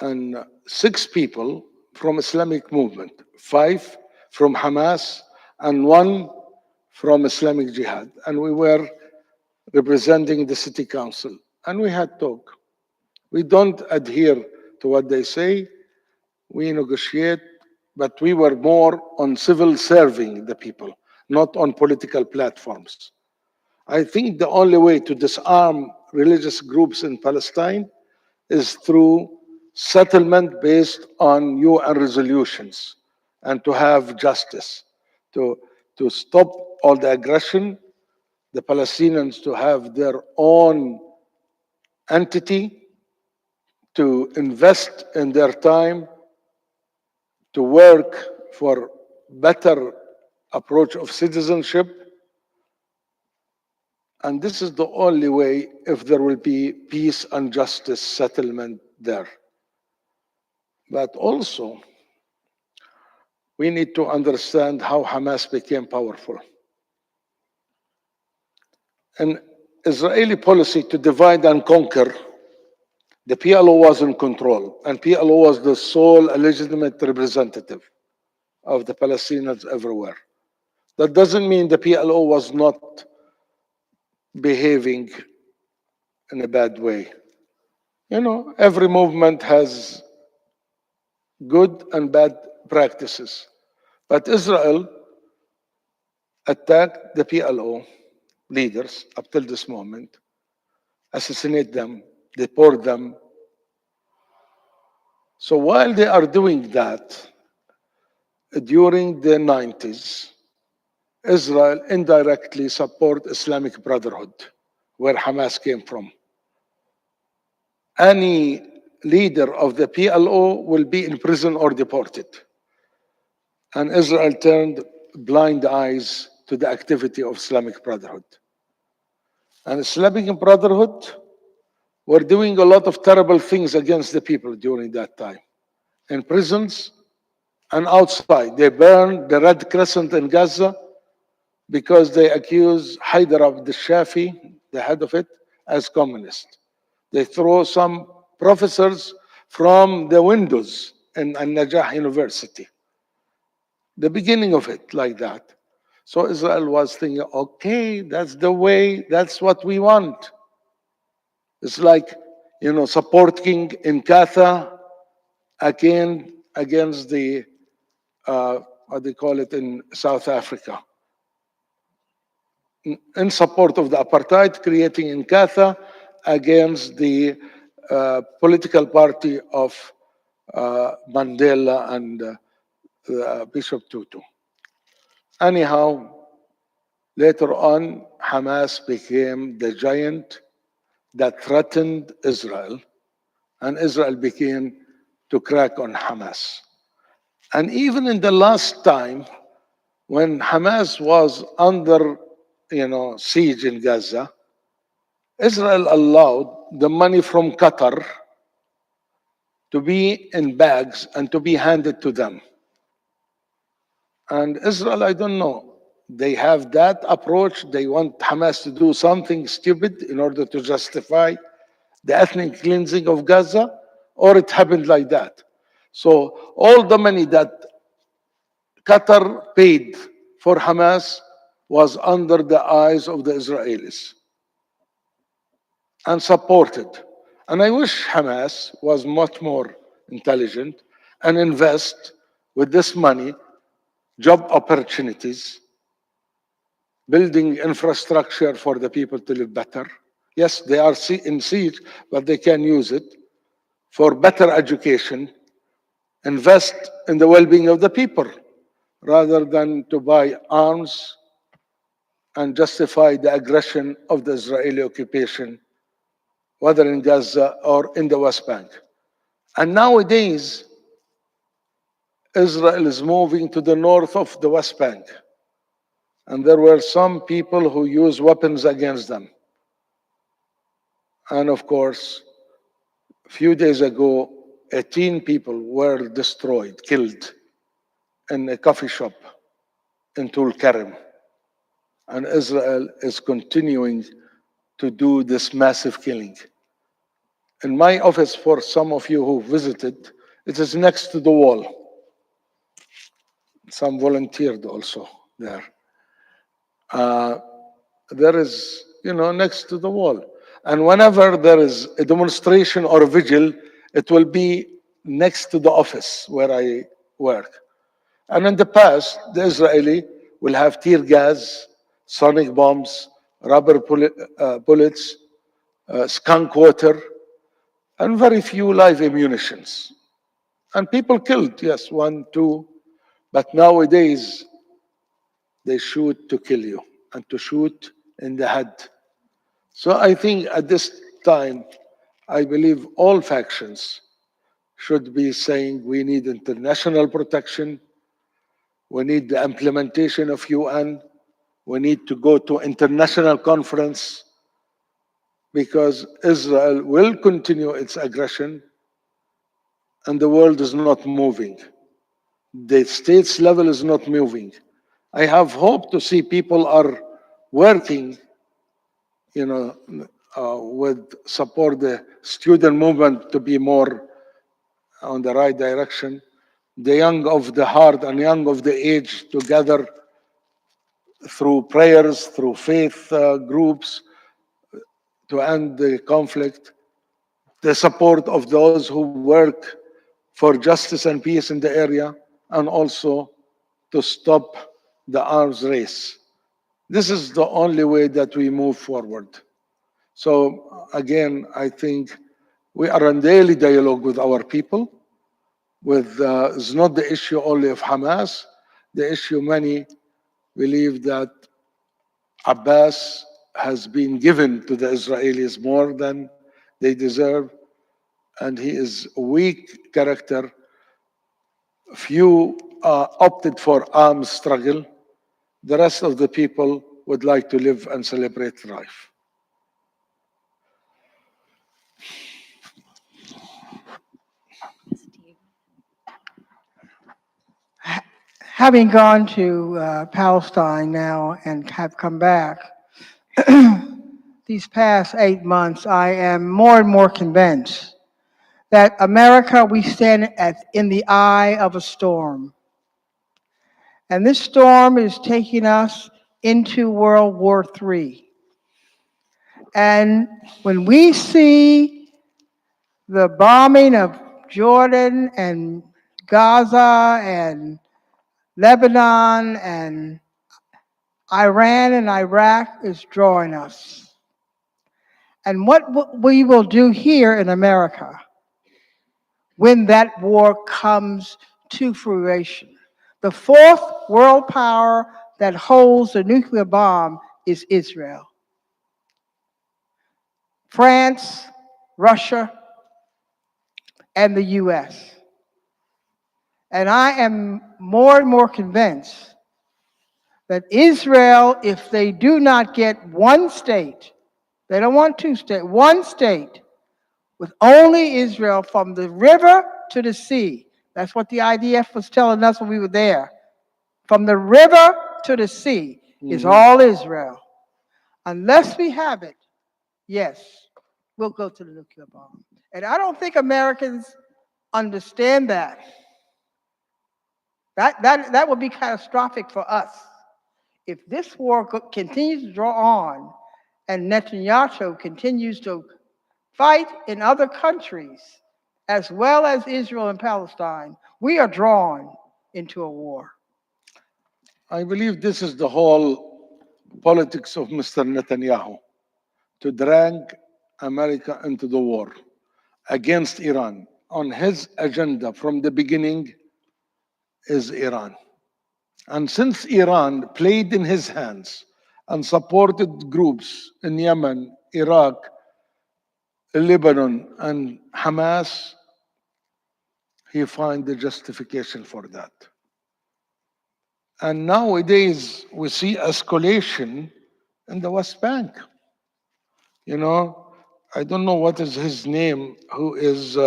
and 6 people from Islamic movement, 5 from Hamas, and 1 from Islamic Jihad. And we were representing the city council. And we had talk. We don't adhere to what they say. We negotiate, but we were more on civil serving the people, not on political platforms. I think the only way to disarm religious groups in Palestine is through settlement based on UN resolutions and to have justice, to stop all the aggression, the Palestinians to have their own entity, to invest in their time, to work for better approach of citizenship. And this is the only way if there will be peace and justice settlement there. But also, we need to understand how Hamas became powerful. An Israeli policy to divide and conquer, the PLO was in control, and PLO was the sole legitimate representative of the Palestinians everywhere. That doesn't mean the PLO was not behaving in a bad way. Every movement has good and bad practices. But Israel attacked the PLO leaders up till this moment, assassinate them, deport them. So while they are doing that, during the 90s, Israel indirectly support Islamic Brotherhood, where Hamas came from. Any leader of the PLO will be in prison or deported. And Israel turned blind eyes to the activity of Islamic Brotherhood. And Islamic Brotherhood were doing a lot of terrible things against the people during that time. In prisons and outside. They burned the Red Crescent in Gaza because they accuse Haider al-Shafi, the head of it, as communist. They throw some professors from the windows in Al-Najah University. The beginning of it, like that. So Israel was thinking, okay, that's the way, that's what we want. It's like, supporting Inkatha against the, what they call it in South Africa. In support of the apartheid, creating Inkatha against the political party of Mandela and Bishop Tutu. Anyhow, later on, Hamas became the giant that threatened Israel, and Israel began to crack on Hamas. And even in the last time, when Hamas was under, siege in Gaza, Israel allowed the money from Qatar to be in bags and to be handed to them. And Israel, I don't know, they have that approach. They want Hamas to do something stupid in order to justify the ethnic cleansing of Gaza, or it happened like that. So all the money that Qatar paid for Hamas was under the eyes of the Israelis and supported. And I wish Hamas was much more intelligent and invest with this money job opportunities, building infrastructure for the people to live better. Yes, they are in siege, but they can use it for better education, invest in the well-being of the people, rather than to buy arms and justify the aggression of the Israeli occupation, whether in Gaza or in the West Bank. And nowadays, Israel is moving to the north of the West Bank. And there were some people who used weapons against them. And of course, a few days ago, 18 people were destroyed, killed in a coffee shop in Tulkarem. And Israel is continuing to do this massive killing. In my office, for some of you who visited, it is next to the wall. Some volunteered also there. There is, next to the wall. And whenever there is a demonstration or a vigil, it will be next to the office where I work. And in the past, the Israeli will have tear gas, sonic bombs, rubber bullets, skunk water, and very few live ammunitions. And people killed, yes, 1, 2. But nowadays, they shoot to kill you and to shoot in the head. So I think at this time, I believe all factions should be saying we need international protection, we need the implementation of UN, we need to go to international conference, because Israel will continue its aggression and the world is not moving. The states level is not moving. I have hope to see people are working, with support the student movement to be more on the right direction. The young of the heart and young of the age together through prayers, through faith groups to end the conflict. The support of those who work for justice and peace in the area, and also to stop the arms race. This is the only way that we move forward. So again, I think we are in daily dialogue with our people. It's not the issue only of Hamas. The issue, many believe that Abbas has been given to the Israelis more than they deserve, and he is a weak character. Few opted for armed struggle. The rest of the people would like to live and celebrate life. Having gone to Palestine now and have come back, these past 8 months, I am more and more convinced that America, we stand in the eye of a storm. And this storm is taking us into World War III. And when we see the bombing of Jordan and Gaza and Lebanon and Iran and Iraq is drawing us. And what we will do here in America when that war comes to fruition. The fourth world power that holds the nuclear bomb is Israel. France, Russia, and the US. And I am more and more convinced that Israel, if they do not get one state, they don't want two states, one state, with only Israel from the river to the sea. That's what the IDF was telling us when we were there. From the river to the sea is all Israel. Unless we have it, yes, we'll go to the nuclear bomb. And I don't think Americans understand that. That would be catastrophic for us. If this war continues to draw on and Netanyahu continues to fight in other countries, as well as Israel and Palestine, we are drawn into a war. I believe this is the whole politics of Mr. Netanyahu, to drag America into the war against Iran. On his agenda from the beginning is Iran. And since Iran played in his hands and supported groups in Yemen, Iraq, Lebanon, and Hamas, he finds the justification for that. And nowadays, we see escalation in the West Bank. You know, I don't know what is his name, who is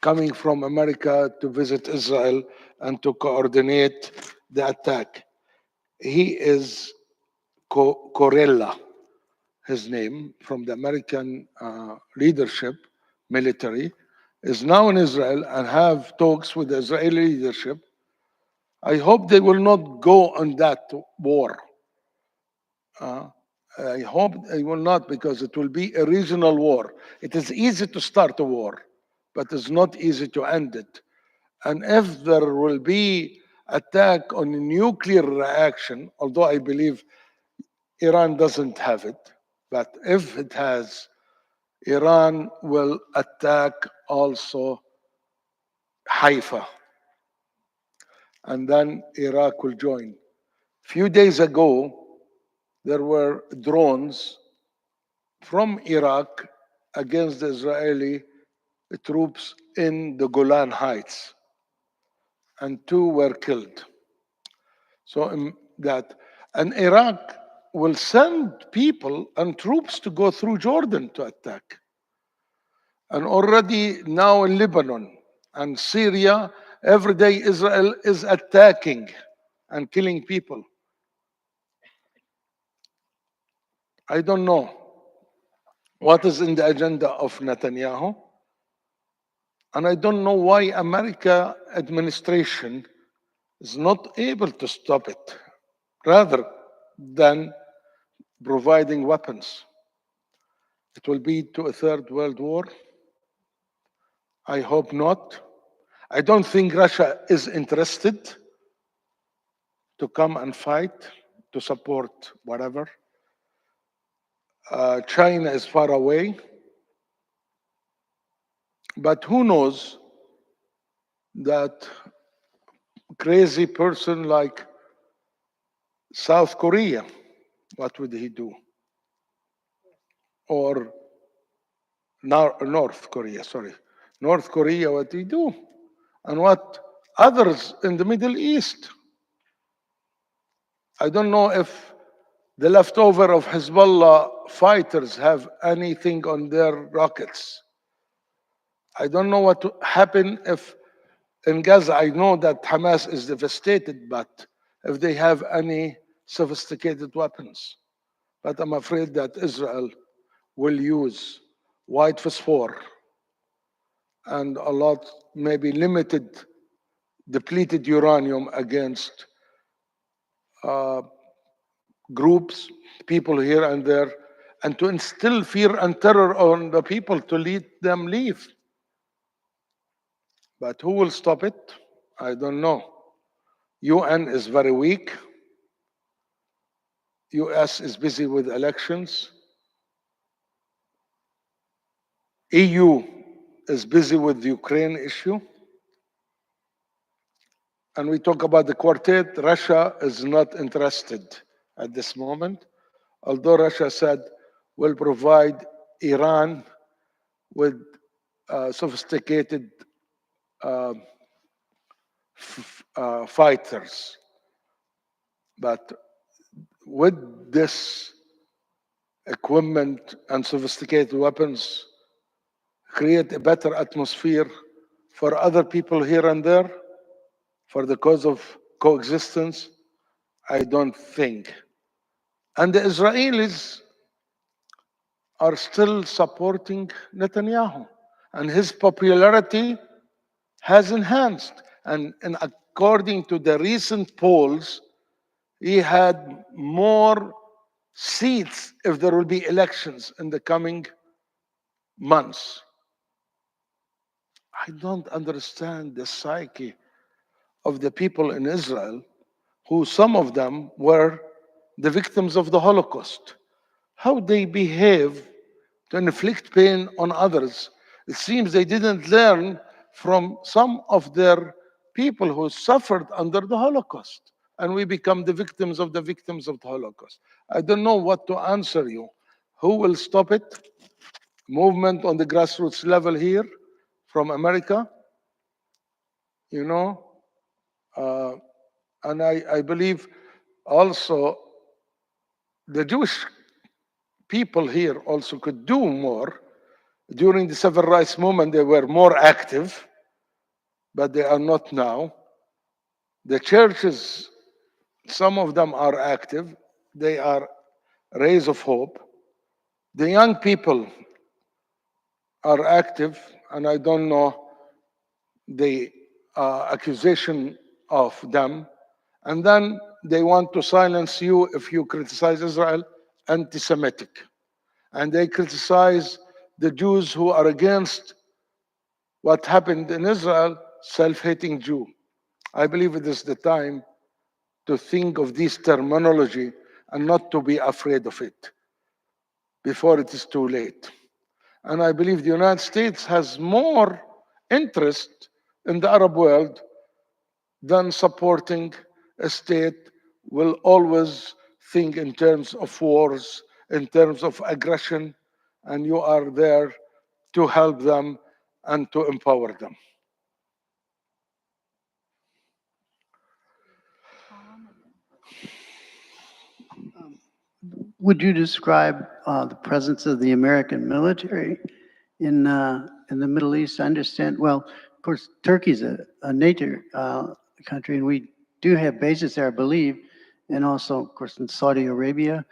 coming from America to visit Israel and to coordinate the attack. He is Corella, his name, from the American leadership, military, is now in Israel and have talks with the Israeli leadership. I hope they will not go on that war. I hope they will not, because it will be a regional war. It is easy to start a war, but it's not easy to end it. And if there will be attack on a nuclear reaction, although I believe Iran doesn't have it, but if it has, Iran will attack also Haifa. And then Iraq will join. Few days ago, there were drones from Iraq against the Israeli troops in the Golan Heights, and 2 were killed. So and Iraq will send people and troops to go through Jordan to attack. And already now in Lebanon and Syria, every day Israel is attacking and killing people. I don't know what is in the agenda of Netanyahu. And I don't know why America administration is not able to stop it, rather than providing weapons. It will be to a third world war. I hope not. I don't think Russia is interested to come and fight, to support whatever. China is far away. But who knows that crazy person like South Korea, what would he do? Or North Korea, sorry. North Korea, what do he do? And what others in the Middle East? I don't know if the leftover of Hezbollah fighters have anything on their rockets. I don't know what will happen if in Gaza, I know that Hamas is devastated, but if they have any sophisticated weapons. But I'm afraid that Israel will use white phosphor and a lot, maybe limited, depleted uranium against groups, people here and there, and to instill fear and terror on the people to lead them leave. But who will stop it? I don't know. UN is very weak. US is busy with elections. EU is busy with the Ukraine issue. And we talk about the quartet. Russia is not interested at this moment, although Russia said will provide Iran with sophisticated fighters. But with this equipment and sophisticated weapons, create a better atmosphere for other people here and there for the cause of coexistence? I don't think. And the Israelis are still supporting Netanyahu, and his popularity has enhanced. And according to the recent polls, he had more seats if there will be elections in the coming months. I don't understand the psyche of the people in Israel, who some of them were the victims of the Holocaust. How they behave to inflict pain on others. It seems they didn't learn from some of their people who suffered under the Holocaust. And we become the victims of the Holocaust. I don't know what to answer you. Who will stop it? Movement on the grassroots level here from America, you know? And I believe also the Jewish people here also could do more. During the civil rights movement, they were more active, but they are not now. The churches, some of them are active. They are rays of hope. The young people are active, and I don't know the accusation of them. And then they want to silence you if you criticize Israel, anti-Semitic. And they criticize the Jews who are against what happened in Israel, self-hating Jew. I believe it is the time to think of this terminology and not to be afraid of it before it is too late. And I believe the United States has more interest in the Arab world than supporting a state will always think in terms of wars, in terms of aggression, and you are there to help them and to empower them. Would you describe the presence of the American military in the Middle East? I understand. Well, of course, Turkey's a NATO country, and we do have bases there, I believe, and also, of course, in Saudi Arabia.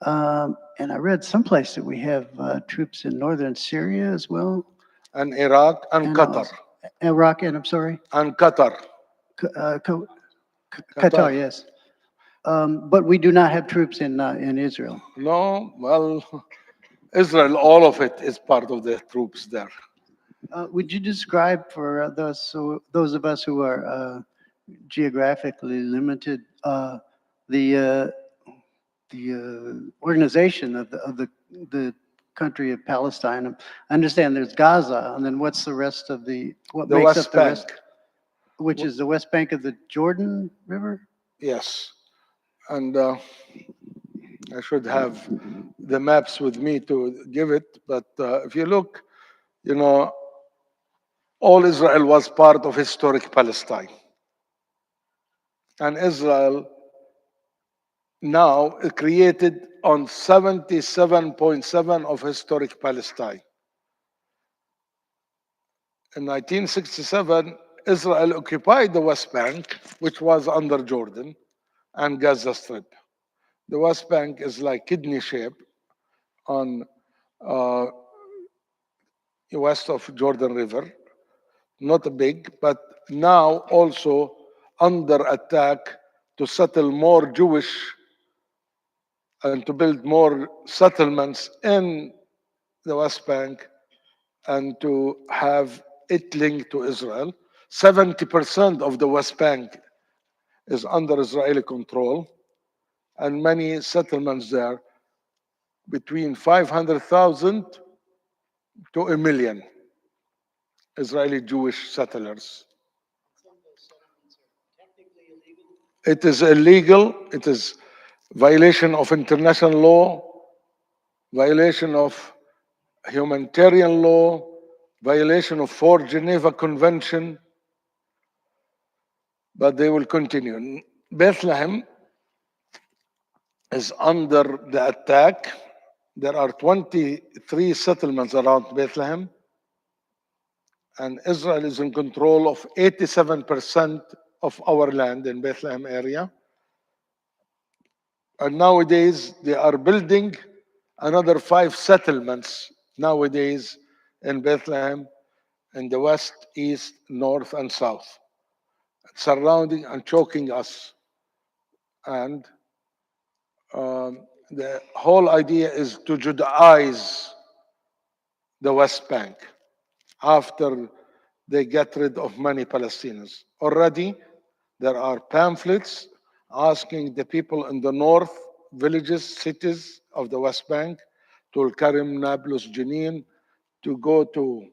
And I read someplace that we have troops in northern Syria as well. And Iraq and Qatar. Iraq, and I'm sorry? And Qatar. Qatar, yes. But we do not have troops in Israel. No, well, Israel, all of it is part of the troops there. Would you describe for those of us who are geographically limited the organization of the country of Palestine? I understand there's Gaza, and then what's the rest of what The makes West up the rest? Bank. Which is the West Bank of the Jordan River? Yes. And I should have the maps with me to give it. But if you look, you know, all Israel was part of historic Palestine. And Israel now created on 77.7 of historic Palestine. In 1967, Israel occupied the West Bank, which was under Jordan, and Gaza Strip. The West Bank is like kidney shape on west of Jordan River, not big, but now also under attack to settle more Jewish and to build more settlements in the West Bank and to have it linked to Israel. 70% of the West Bank is under Israeli control, and many settlements there between 500,000 to 1 million Israeli Jewish settlers. It is illegal. It is violation of international law, violation of humanitarian law, violation of 4 Geneva Convention, but they will continue. Bethlehem is under the attack. There are 23 settlements around Bethlehem, and Israel is in control of 87% of our land in Bethlehem area. And nowadays, they are building another 5 settlements nowadays in Bethlehem in the west, east, north, and south, surrounding and choking us. And the whole idea is to Judaize the West Bank after they get rid of many Palestinians. Already, there are pamphlets asking the people in the north villages, cities of the West Bank, Tul Karim, Nablus, Jenin, to go to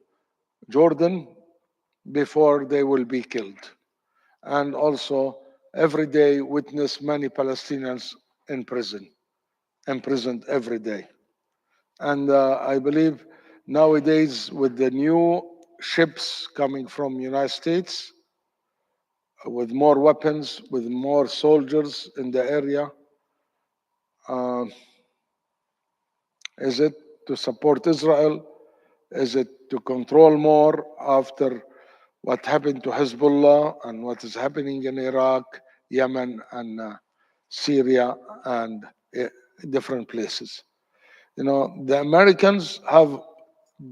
Jordan before they will be killed. And also, every day witness many Palestinians in prison, imprisoned every day. And I believe nowadays with the new ships coming from United States, with more weapons, with more soldiers in the area, is it to support Israel? Is it to control more after what happened to Hezbollah and what is happening in Iraq, Yemen, and Syria, and different places? You know, the Americans have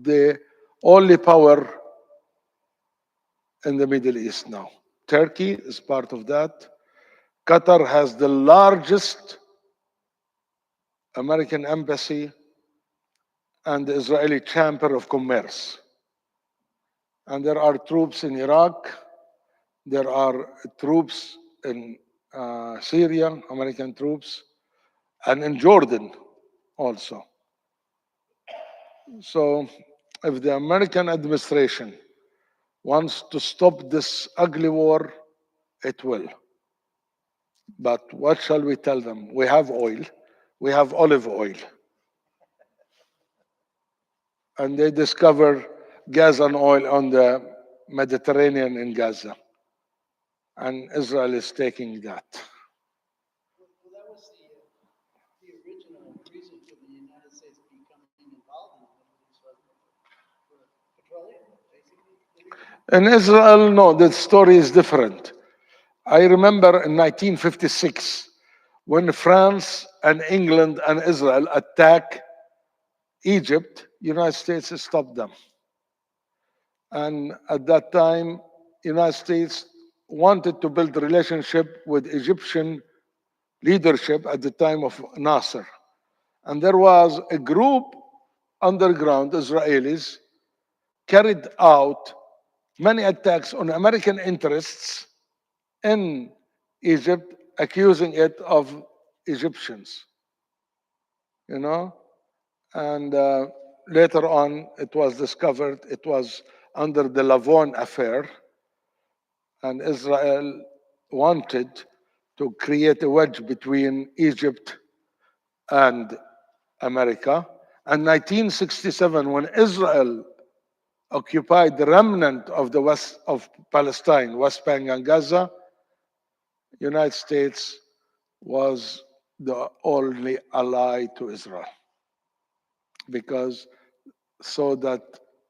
the only power in the Middle East now. Turkey is part of that. Qatar has the largest American embassy and the Israeli Chamber of Commerce. And there are troops in Iraq, there are troops in Syria, American troops, and in Jordan also. So if the American administration wants to stop this ugly war, it will. But what shall we tell them? We have oil, we have olive oil. And they discover gas and oil on the Mediterranean in Gaza. And Israel is taking that. Well, that was the original reason for the United States becoming involved in the Middle East, wasn't it? For petroleum, basically. In Israel, no, the story is different. I remember in 1956, when France and England and Israel attacked Egypt, United States stopped them. And at that time, United States wanted to build a relationship with Egyptian leadership at the time of Nasser. And there was a group, underground Israelis, carried out many attacks on American interests in Egypt, accusing it of Egyptians. You know? And later on, it was discovered it was under the Lavon affair, and Israel wanted to create a wedge between Egypt and America. And 1967, when Israel occupied the remnant of the west of Palestine, West Bank and Gaza, United States was the only ally to Israel, because so that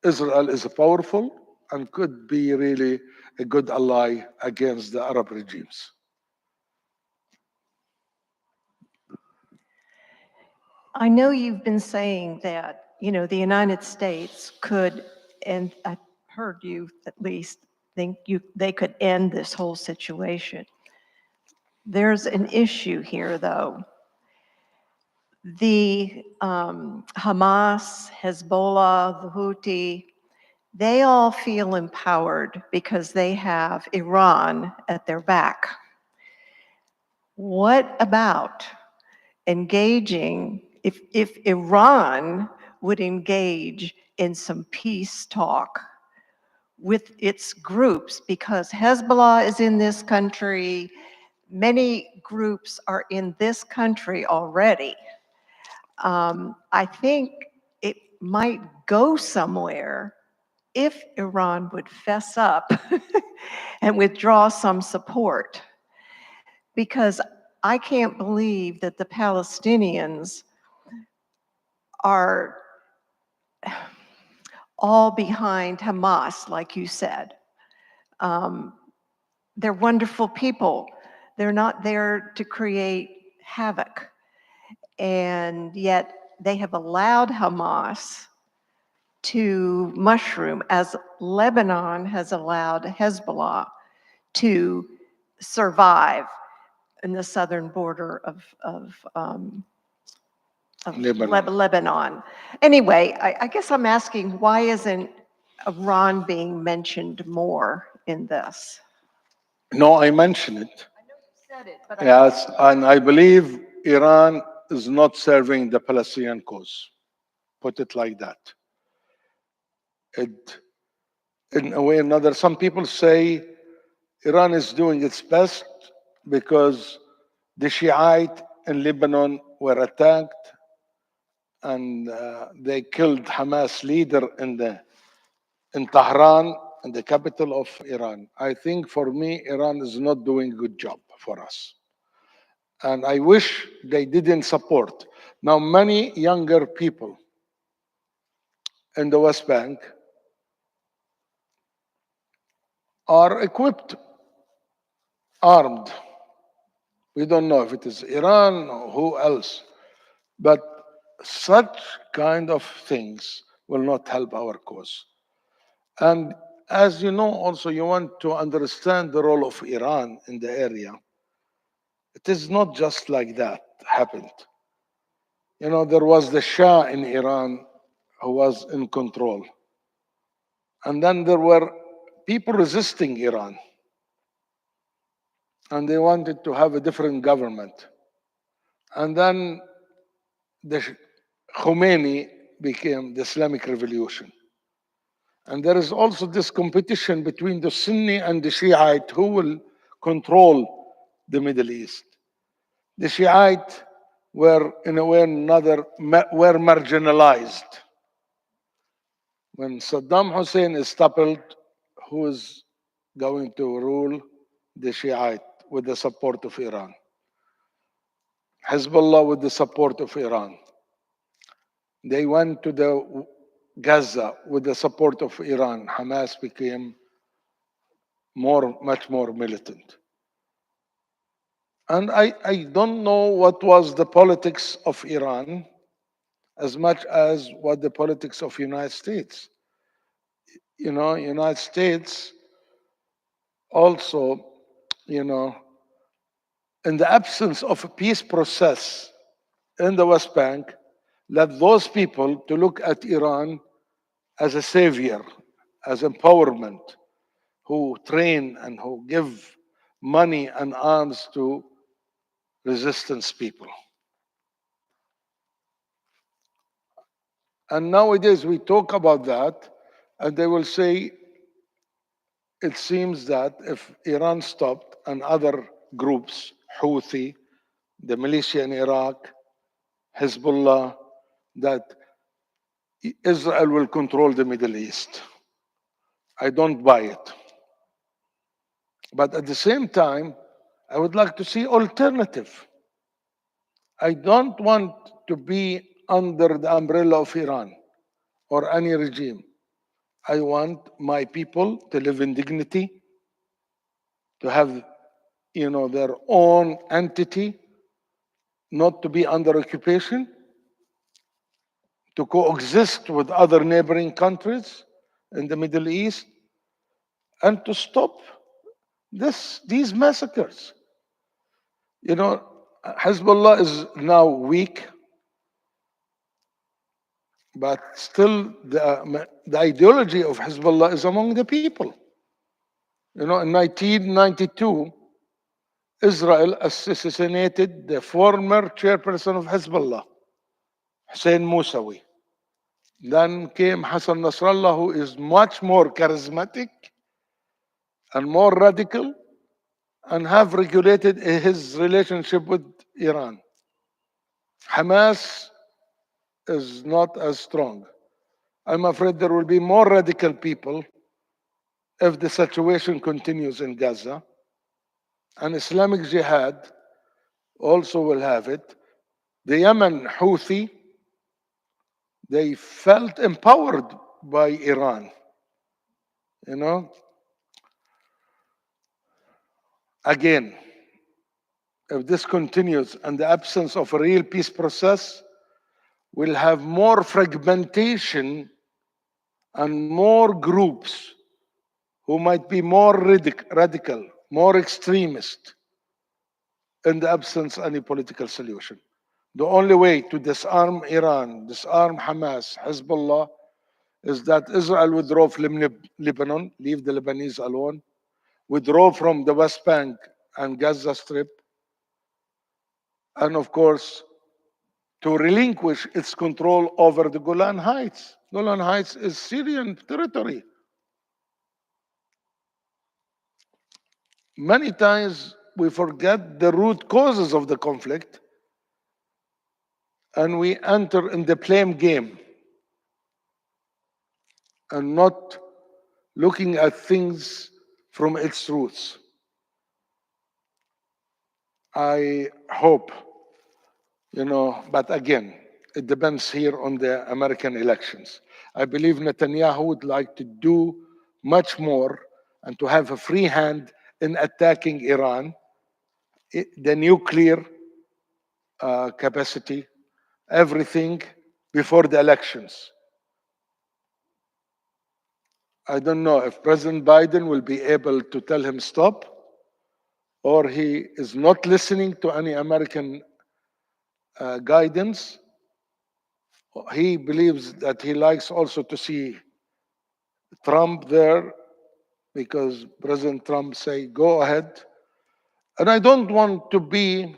Israel is powerful and could be really a good ally against the Arab regimes. I know you've been saying that, the United States could, and I heard you at least think they could end this whole situation. There's an issue here, though. The Hamas, Hezbollah, the Houthi, they all feel empowered because they have Iran at their back. What about engaging, if Iran would engage in some peace talk with its groups, because Hezbollah is in this country, many groups are in this country already. I think it might go somewhere if Iran would fess up and withdraw some support. Because I can't believe that the Palestinians are all behind Hamas, like you said. They're wonderful people. They're not there to create havoc. And yet they have allowed Hamas to mushroom, as Lebanon has allowed Hezbollah to survive in the southern border of of Lebanon. Lebanon. Anyway, I guess I'm asking, why isn't Iran being mentioned more in this? No, I mentioned it. Said it, but Yes, and I believe Iran is not serving the Palestinian cause. Put it like that. It, in a way or another, some people say Iran is doing its best because the Shiite in Lebanon were attacked and they killed Hamas leader in Tehran, in the capital of Iran. I think for me, Iran is not doing a good job for us. And I wish they didn't support. Now, many younger people in the West Bank are equipped, armed. We don't know if it is Iran or who else, but such kind of things will not help our cause. And as you know, also, you want to understand the role of Iran in the area. It is not just like that happened. You know, there was the Shah in Iran who was in control. And then there were people resisting Iran. And they wanted to have a different government. And then the Khomeini became the Islamic Revolution. And there is also this competition between the Sunni and the Shiite who will control the Middle East. The Shiite were, in a way or another, were marginalized. When Saddam Hussein is toppled, who is going to rule? The Shiite with the support of Iran. Hezbollah with the support of Iran. They went to the Gaza with the support of Iran. Hamas became much more militant. And I don't know what was the politics of Iran as much as what the politics of United States. You know, United States also, you know, in the absence of a peace process in the West Bank, led those people to look at Iran as a savior, as empowerment, who train and who give money and arms to resistance people. And nowadays we talk about that, and they will say it seems that if Iran stopped and other groups, Houthi, the militia in Iraq, Hezbollah, that Israel will control the Middle East. I don't buy it. But at the same time, I would like to see alternative. I don't want to be under the umbrella of Iran or any regime. I want my people to live in dignity, to have, you know, their own entity, not to be under occupation, to coexist with other neighboring countries in the Middle East, and to stop these massacres. You know, Hezbollah is now weak, but still the ideology of Hezbollah is among the people. You know, in 1992, Israel assassinated the former chairperson of Hezbollah, Hussein Mousawi. Then came Hassan Nasrallah, who is much more charismatic and more radical, and have regulated his relationship with Iran. Hamas is not as strong. I'm afraid there will be more radical people if the situation continues in Gaza. And Islamic Jihad also will have it. The Yemen Houthi, they felt empowered by Iran. You know, again, if this continues and the absence of a real peace process, we'll have more fragmentation and more groups who might be more radical, more extremist in the absence of any political solution. The only way to disarm Iran, disarm Hamas, Hezbollah, is that Israel withdraw from Lebanon, leave the Lebanese alone, withdraw from the West Bank and Gaza Strip, and of course, to relinquish its control over the Golan Heights. Golan Heights is Syrian territory. Many times we forget the root causes of the conflict and we enter in the blame game and not looking at things from its roots. I hope, but again, it depends here on the American elections. I believe Netanyahu would like to do much more and to have a free hand in attacking Iran, the nuclear capacity, everything before the elections. I don't know if President Biden will be able to tell him stop, or he is not listening to any American guidance. He believes that he likes also to see Trump there because President Trump say, go ahead. And I don't want to be,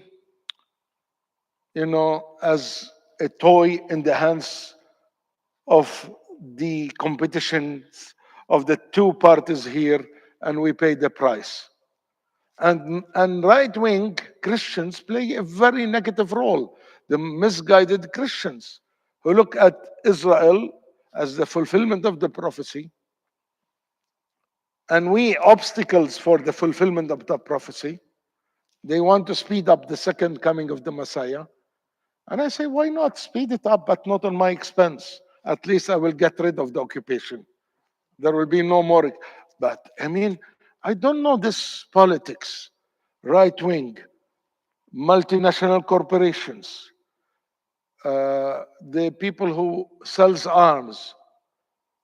as a toy in the hands of the competitions of the two parties here, and we pay the price. And right-wing Christians play a very negative role. The misguided Christians who look at Israel as the fulfillment of the prophecy, and we obstacles for the fulfillment of the prophecy. They want to speed up the second coming of the Messiah. And I say, why not speed it up, but not on my expense? At least I will get rid of the occupation. There will be no more. But I mean, I don't know this politics, right wing, multinational corporations, the people who sells arms,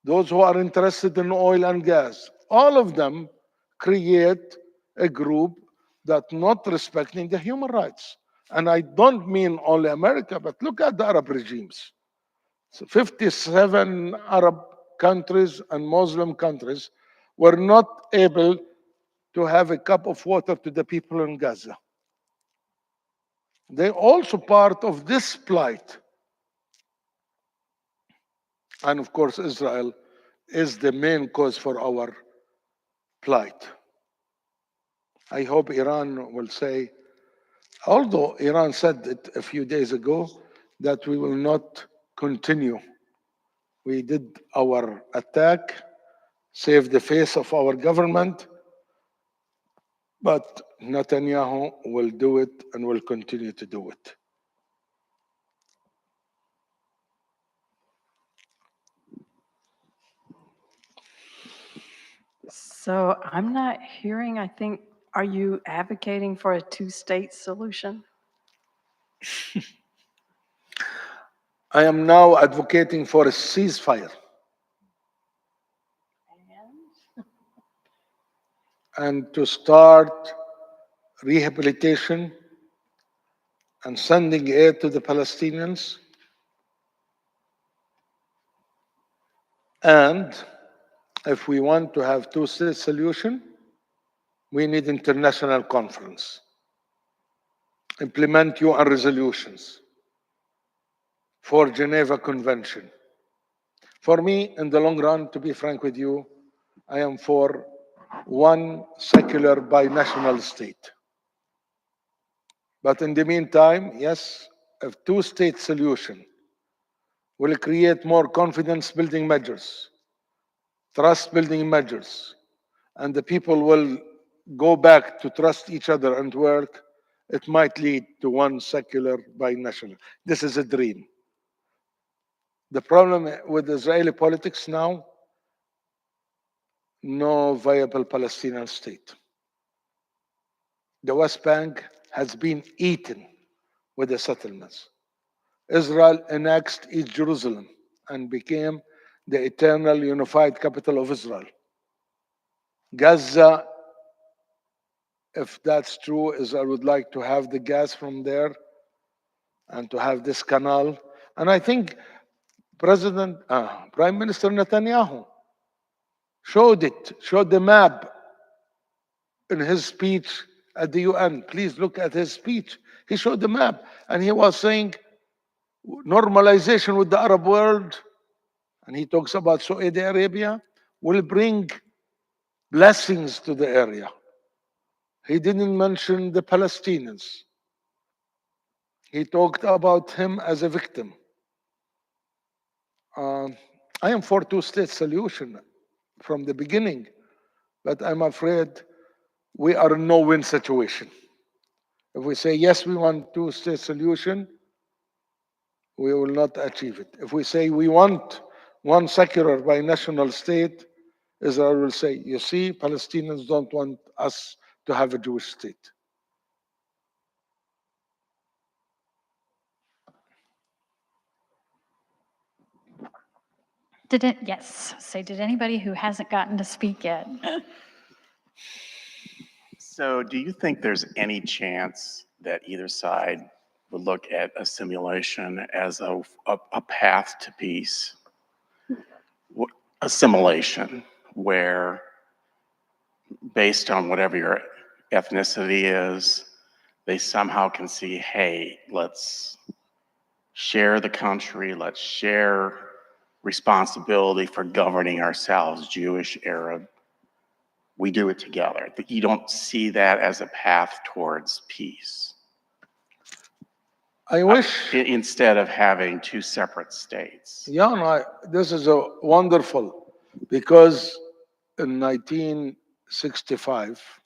those who are interested in oil and gas, all of them create a group that not respecting the human rights. And I don't mean only America, but look at the Arab regimes. So 57 Arab countries and Muslim countries were not able to have a cup of water to the people in Gaza. They're also part of this plight. And of course, Israel is the main cause for our plight. I hope Iran will say, although Iran said it a few days ago, that we will not continue. We did our attack, saved the face of our government, but Netanyahu will do it and will continue to do it. So I'm not hearing, I think, are you advocating for a two-state solution? I am now advocating for a ceasefire and to start rehabilitation and sending aid to the Palestinians. And if we want to have two-state solution, we need international conference, implement UN resolutions for Geneva Convention. For me, in the long run, to be frank with you, I am for one secular binational state. But in the meantime, yes, a two-state solution will create more confidence-building measures, trust-building measures, and the people will go back to trust each other and work. It might lead to one secular binational. This is a dream. The problem with Israeli politics now, no viable Palestinian state. The West Bank has been eaten with the settlements. Israel annexed East Jerusalem and became the eternal unified capital of Israel. Gaza, if that's true, Israel would like to have the gas from there and to have this canal. And I think Prime Minister Netanyahu showed the map in his speech at the UN. Please look at his speech. He showed the map, and he was saying normalization with the Arab world, and he talks about Saudi Arabia, will bring blessings to the area. He didn't mention the Palestinians. He talked about him as a victim. I am for two-state solution from the beginning, but I'm afraid we are in no-win situation. If we say, yes, we want two-state solution, we will not achieve it. If we say we want one secular binational state, Israel will say, you see, Palestinians don't want us to have a Jewish state. Yes, say, did anybody who hasn't gotten to speak yet? So do you think there's any chance that either side would look at a simulation as a path to peace? Assimilation, where based on whatever your ethnicity is, they somehow can see, hey, let's share the country, let's share responsibility for governing ourselves, Jewish, Arab. We do it together. You don't see that as a path towards peace. I wish. Instead of having two separate states. Yeah, no, this is a wonderful, because in 1965,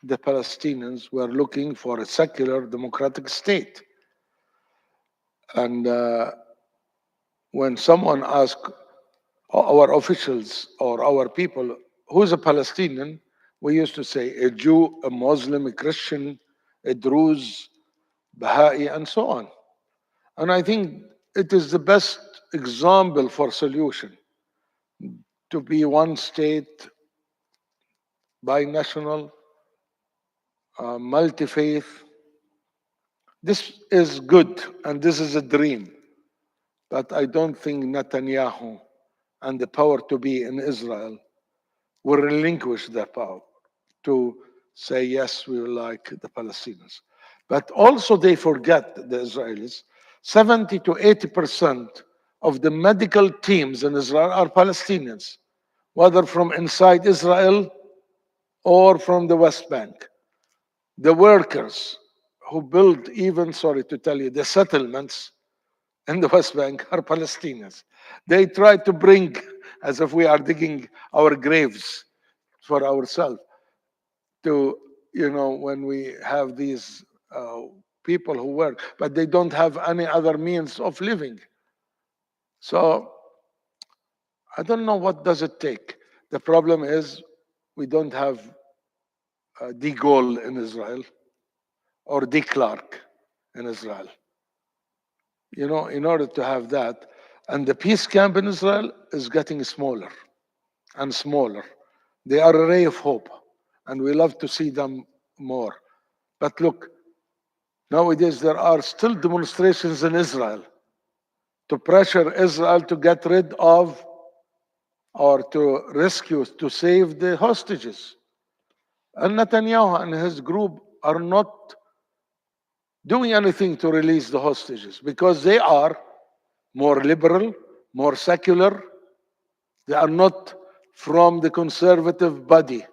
the Palestinians were looking for a secular democratic state. And when someone asked our officials or our people, who's a Palestinian? We used to say a Jew, a Muslim, a Christian, a Druze, Baha'i, and so on. And I think it is the best example for solution, to be one state, binational, multi-faith. This is good, and this is a dream. But I don't think Netanyahu and the power to be in Israel will relinquish their power to say, yes, we will like the Palestinians. But also they forget, the Israelis, 70 to 80% of the medical teams in Israel are Palestinians, whether from inside Israel or from the West Bank. The workers who build even, sorry to tell you, the settlements in the West Bank are Palestinians. They try to bring, as if we are digging our graves for ourselves, to, when we have these people who work, but they don't have any other means of living. So I don't know what does it take. The problem is we don't have De Gaulle in Israel or De Klerk in Israel. In order to have that, and the peace camp in Israel is getting smaller and smaller. They are a ray of hope, and we love to see them more. But look, nowadays there are still demonstrations in Israel to pressure Israel to get rid of or to rescue, to save the hostages. And Netanyahu and his group are not doing anything to release the hostages because they are more liberal, more secular. They are not from the conservative body.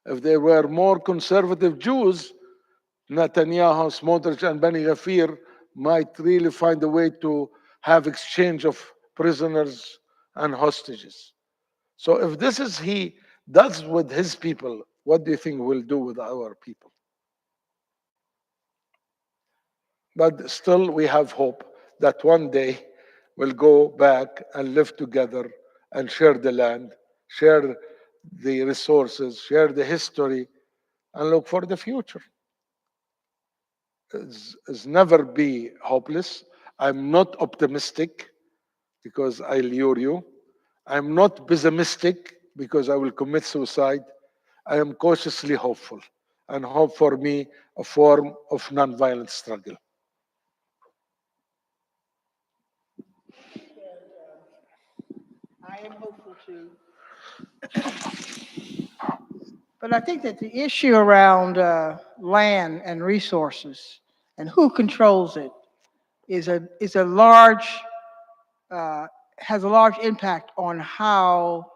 If they were more conservative Jews, Netanyahu, Smotrich, and Beni Gafir might really find a way to have exchange of prisoners and hostages. So if this is he does with his people, what do you think we'll do with our people? But still we have hope that one day we'll go back and live together and share the land, share the resources, share the history, and look for the future. It's never be hopeless. I'm not optimistic because I lure you. I'm not pessimistic because I will commit suicide. I am cautiously hopeful. and hope for me a form of nonviolent struggle. I am hopeful too. But I think that the issue around land and resources and who controls it is a large uh, has a large impact on how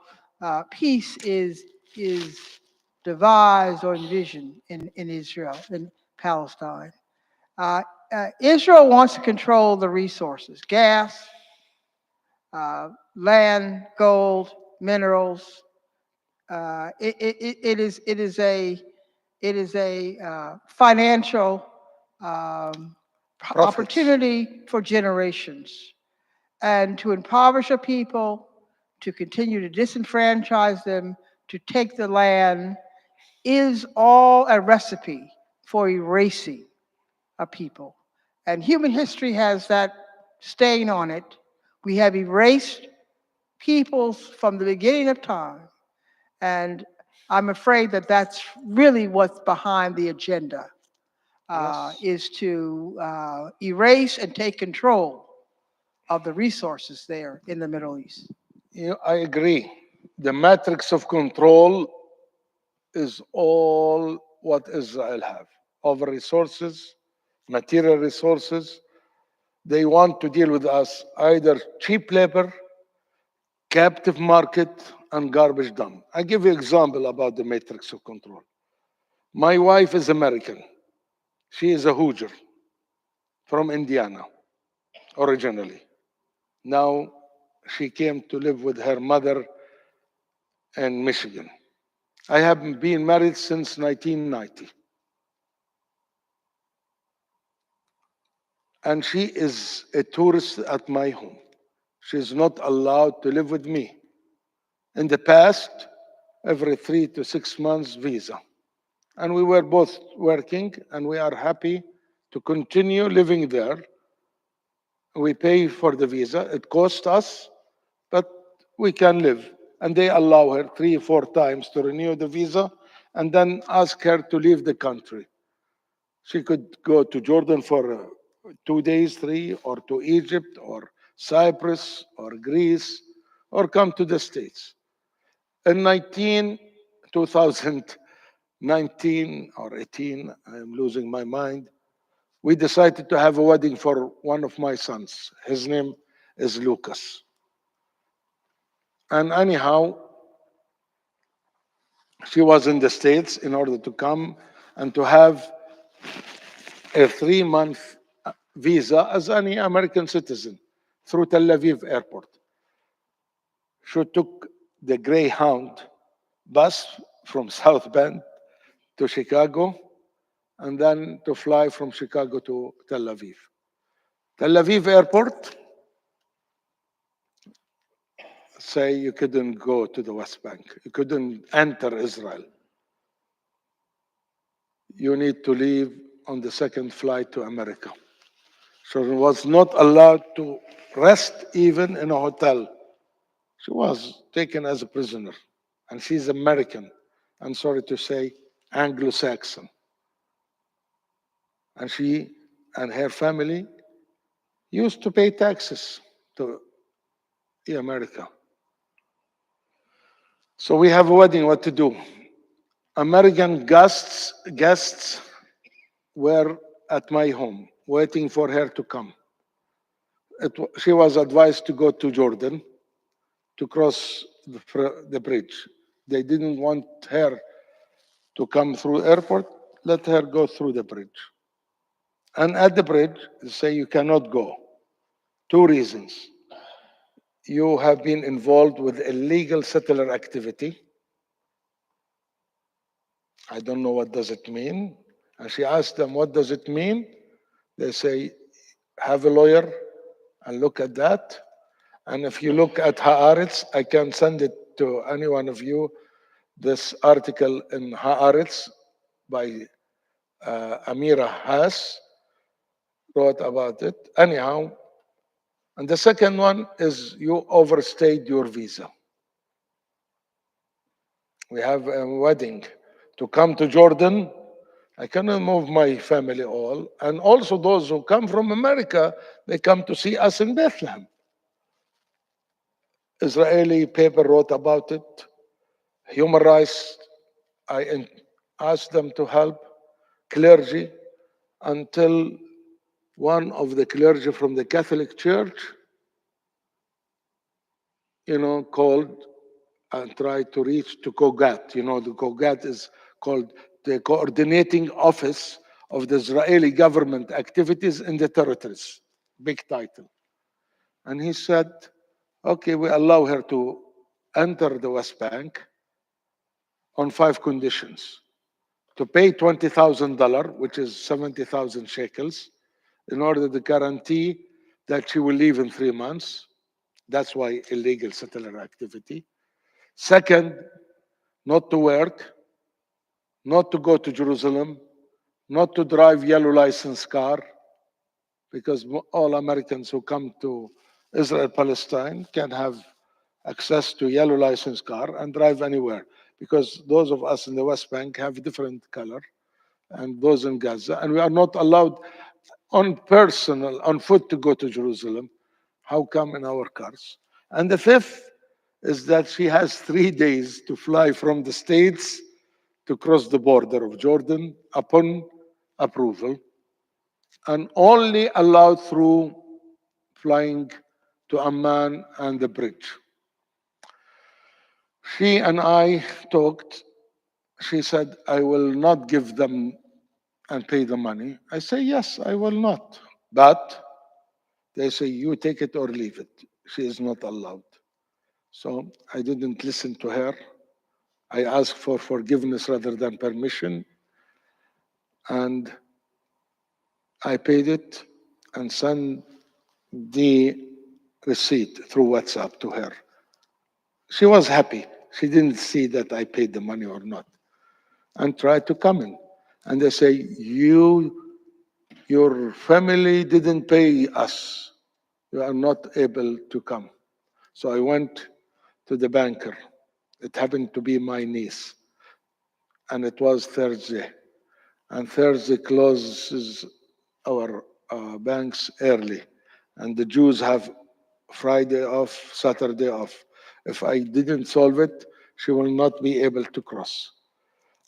peace is devised or envisioned in Israel, in Palestine. Uh, Israel wants to control the resources, gas, land, gold, minerals. It is a financial Profits. opportunity for generations, and to impoverish a people, to continue to disenfranchise them, to take the land, is all a recipe for erasing a people. And human history has that stain on it. We have erased peoples from the beginning of time. And I'm afraid that that's really what's behind the agenda, Yes. is to erase and take control of the resources there in the Middle East. I agree. The matrix of control is all what Israel have over resources, material resources. They want to deal with us either cheap labor, captive market, and garbage dump. I give you an example about the matrix of control. My wife is American. She is a Hooger from Indiana originally. Now she came to live with her mother in Michigan. I have been married since 1990. And she is a tourist at my home. She is not allowed to live with me. In the past, every 3 to 6 months visa. And we were both working, and we are happy to continue living there. We pay for the visa. It costs us, but we can live. And they allow her 3 or 4 times to renew the visa and then ask her to leave the country. She could go to Jordan for 2 days, three, or to Egypt, or Cyprus, or Greece, or come to the States. In 2019 or 18, I'm losing my mind, we decided to have a wedding for one of my sons. His name is Lucas. And anyhow, she was in the States in order to come and to have a 3 month visa as any American citizen through Tel Aviv airport. She took the Greyhound bus from South Bend to Chicago and then to fly from Chicago to Tel Aviv. Tel Aviv airport say you couldn't go to the West Bank. You couldn't enter Israel. You need to leave on the second flight to America. So she was not allowed to rest even in a hotel. She was taken as a prisoner. And she's American. I'm sorry to say, Anglo-Saxon. And she and her family used to pay taxes to America. So we have a wedding, what to do? American guests were at my home waiting for her to come. She was advised to go to Jordan to cross the bridge. They didn't want her to come through airport, let her go through the bridge. And at the bridge, they say you cannot go. 2 reasons. You have been involved with illegal settler activity. I don't know what does it mean. And she asked them, what does it mean? They say, have a lawyer and look at that. And if you look at Haaretz, I can send it to any one of you, this article in Haaretz by Amira Haas wrote about it. Anyhow, and the second one is you overstayed your visa. We have a wedding to come to Jordan. I cannot move my family all. And also those who come from America, they come to see us in Bethlehem. Israeli paper wrote about it. Human rights, asked them to help. Clergy, until one of the clergy from the Catholic Church, called and tried to reach to COGAT. The COGAT is called the Coordinating Office of the Israeli Government Activities in the Territories. Big title. And he said, okay, we allow her to enter the West Bank on 5 conditions. To pay $20,000, which is 70,000 shekels, in order to guarantee that she will leave in 3 months. That's why illegal settler activity. Second, not to work, not to go to Jerusalem, not to drive yellow license car, because all Americans who come to Israel, Palestine can have access to yellow license car and drive anywhere, because those of us in the West Bank have different color and those in Gaza, and we are not allowed on foot to go to Jerusalem. How come in our cars? And the fifth is that she has 3 days to fly from the States to cross the border of Jordan upon approval, and only allowed through flying to Amman and the bridge. She and I talked. She said, I will not give them and pay the money. I say, yes, I will not. But they say, you take it or leave it. She is not allowed. So I didn't listen to her. I asked for forgiveness rather than permission. And I paid it and sent the receipt through WhatsApp to her. She was happy. She didn't see that I paid the money or not. And tried to come in. And they say, your family didn't pay us. You are not able to come. So I went to the banker. It happened to be my niece. And it was Thursday. And Thursday closes our banks early. And the Jews have Friday off, Saturday off. If I didn't solve it, she will not be able to cross.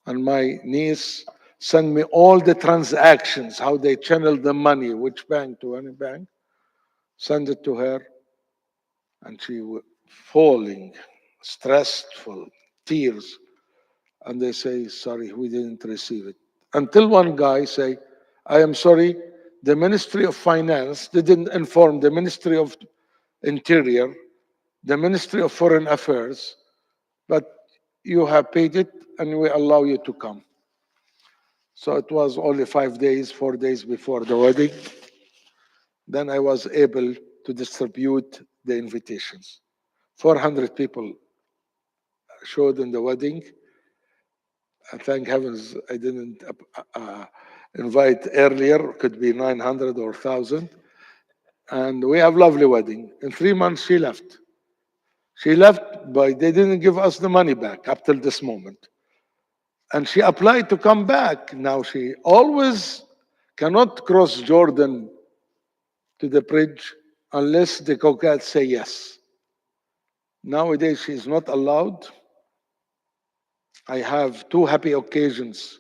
And my niece sent me all the transactions, how they channel the money, which bank to any bank, send it to her. And she was falling, stressful, tears. And they say, sorry, we didn't receive it. Until one guy say, I am sorry, the Ministry of Finance didn't inform the Ministry of Interior, the Ministry of Foreign Affairs, but you have paid it and we allow you to come. So it was only 4 days before the wedding. Then I was able to distribute the invitations. 400 people showed in the wedding. Thank heavens I didn't invite earlier, could be 900 or 1,000. And we have lovely wedding. In 3 months she left. She left, but they didn't give us the money back up till this moment. And she applied to come back. Now she always cannot cross Jordan to the bridge unless the Kokat say yes. Nowadays she is not allowed. I have 2 happy occasions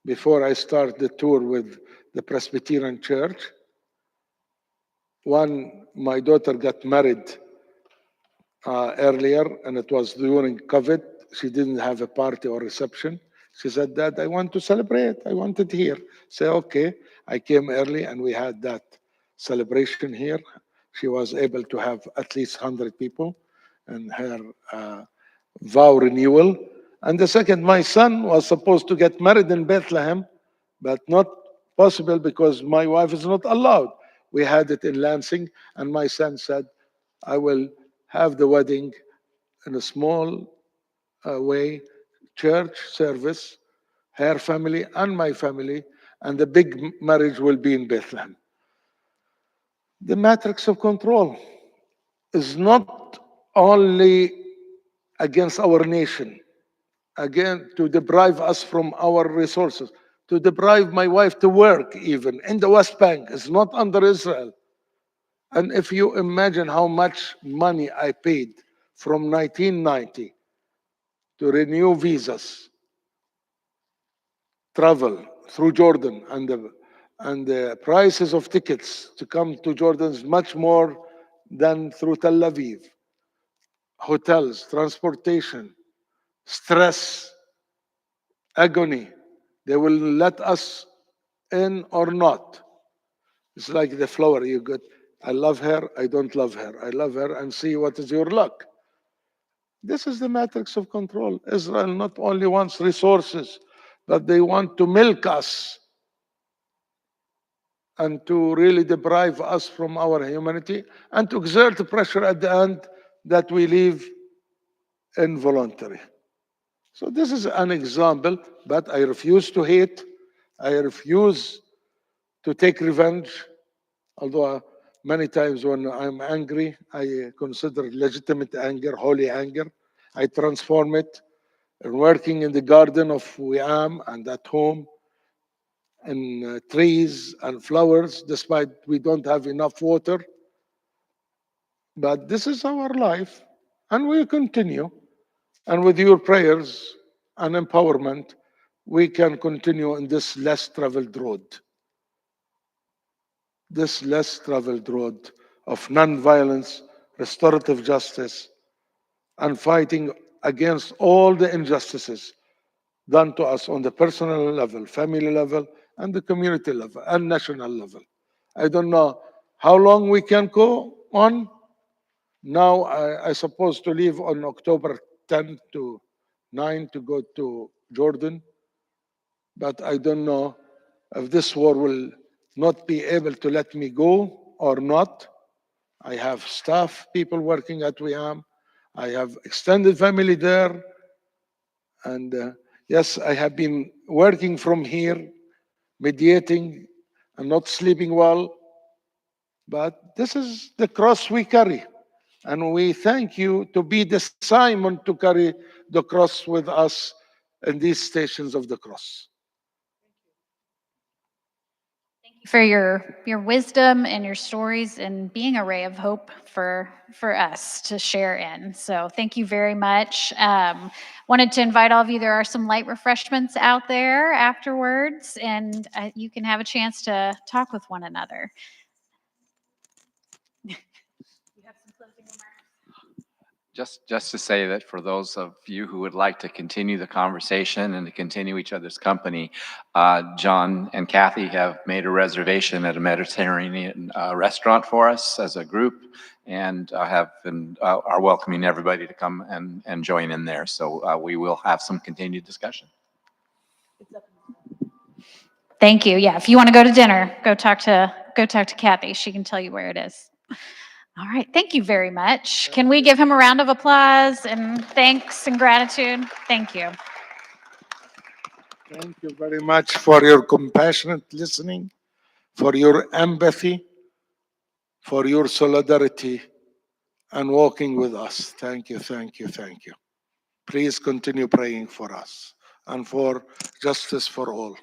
before I start the tour with the Presbyterian Church. One, my daughter got married earlier, and it was during COVID. She didn't have a party or reception. She said, Dad, I want to celebrate. I want it here. Say, okay. I came early, and we had that celebration here. She was able to have at least 100 people in her vow renewal. And the second, my son was supposed to get married in Bethlehem, but not possible because my wife is not allowed. We had it in Lansing, and my son said, I will have the wedding in a small way, church service, her family and my family, and the big marriage will be in Bethlehem. The matrix of control is not only against our nation, again, to deprive us from our resources, to deprive my wife to work even in the West Bank. It's not under Israel. And if you imagine how much money I paid from 1990 to renew visas, travel through Jordan, and the prices of tickets to come to Jordan is much more than through Tel Aviv. Hotels, transportation, stress, agony. They will let us in or not. It's like the flower you got. I love her, I don't love her. I love her and see what is your luck. This is the matrix of control. Israel not only wants resources, but they want to milk us and to really deprive us from our humanity and to exert pressure at the end that we leave involuntary. So this is an example, but I refuse to hate. I refuse to take revenge, although many times when I'm angry, I consider legitimate anger, holy anger. I transform it. And working in the garden of Wiam and at home, in trees and flowers, despite we don't have enough water. But this is our life, and we continue. And with your prayers and empowerment, we can continue in this less traveled road. This less traveled road of non-violence, restorative justice, and fighting against all the injustices done to us on the personal level, family level, and the community level, and national level. I don't know how long we can go on. Now I supposed to leave on October 10 to 9 to go to Jordan, but I don't know if this war will not be able to let me go or not. I have staff people working at WIAM. I have extended family there. And yes, I have been working from here, mediating and not sleeping well. But this is the cross we carry. And we thank you to be the Simon to carry the cross with us in these stations of the cross. For your wisdom and your stories and being a ray of hope for us to share in. So thank you very much. Wanted to invite all of you. There are some light refreshments out there afterwards, and you can have a chance to talk with one another. You have some closing remarks? Just to say that for those of you who would like to continue the conversation and to continue each other's company, John and Kathy have made a reservation at a Mediterranean restaurant for us as a group, and are welcoming everybody to come and join in there. So we will have some continued discussion. Thank you. Yeah, if you want to go to dinner, go talk to Kathy. She can tell you where it is. All right, thank you very much. Can we give him a round of applause and thanks and gratitude? Thank you. Thank you very much for your compassionate listening, for your empathy, for your solidarity, and walking with us. Thank you, thank you, thank you. Please continue praying for us and for justice for all.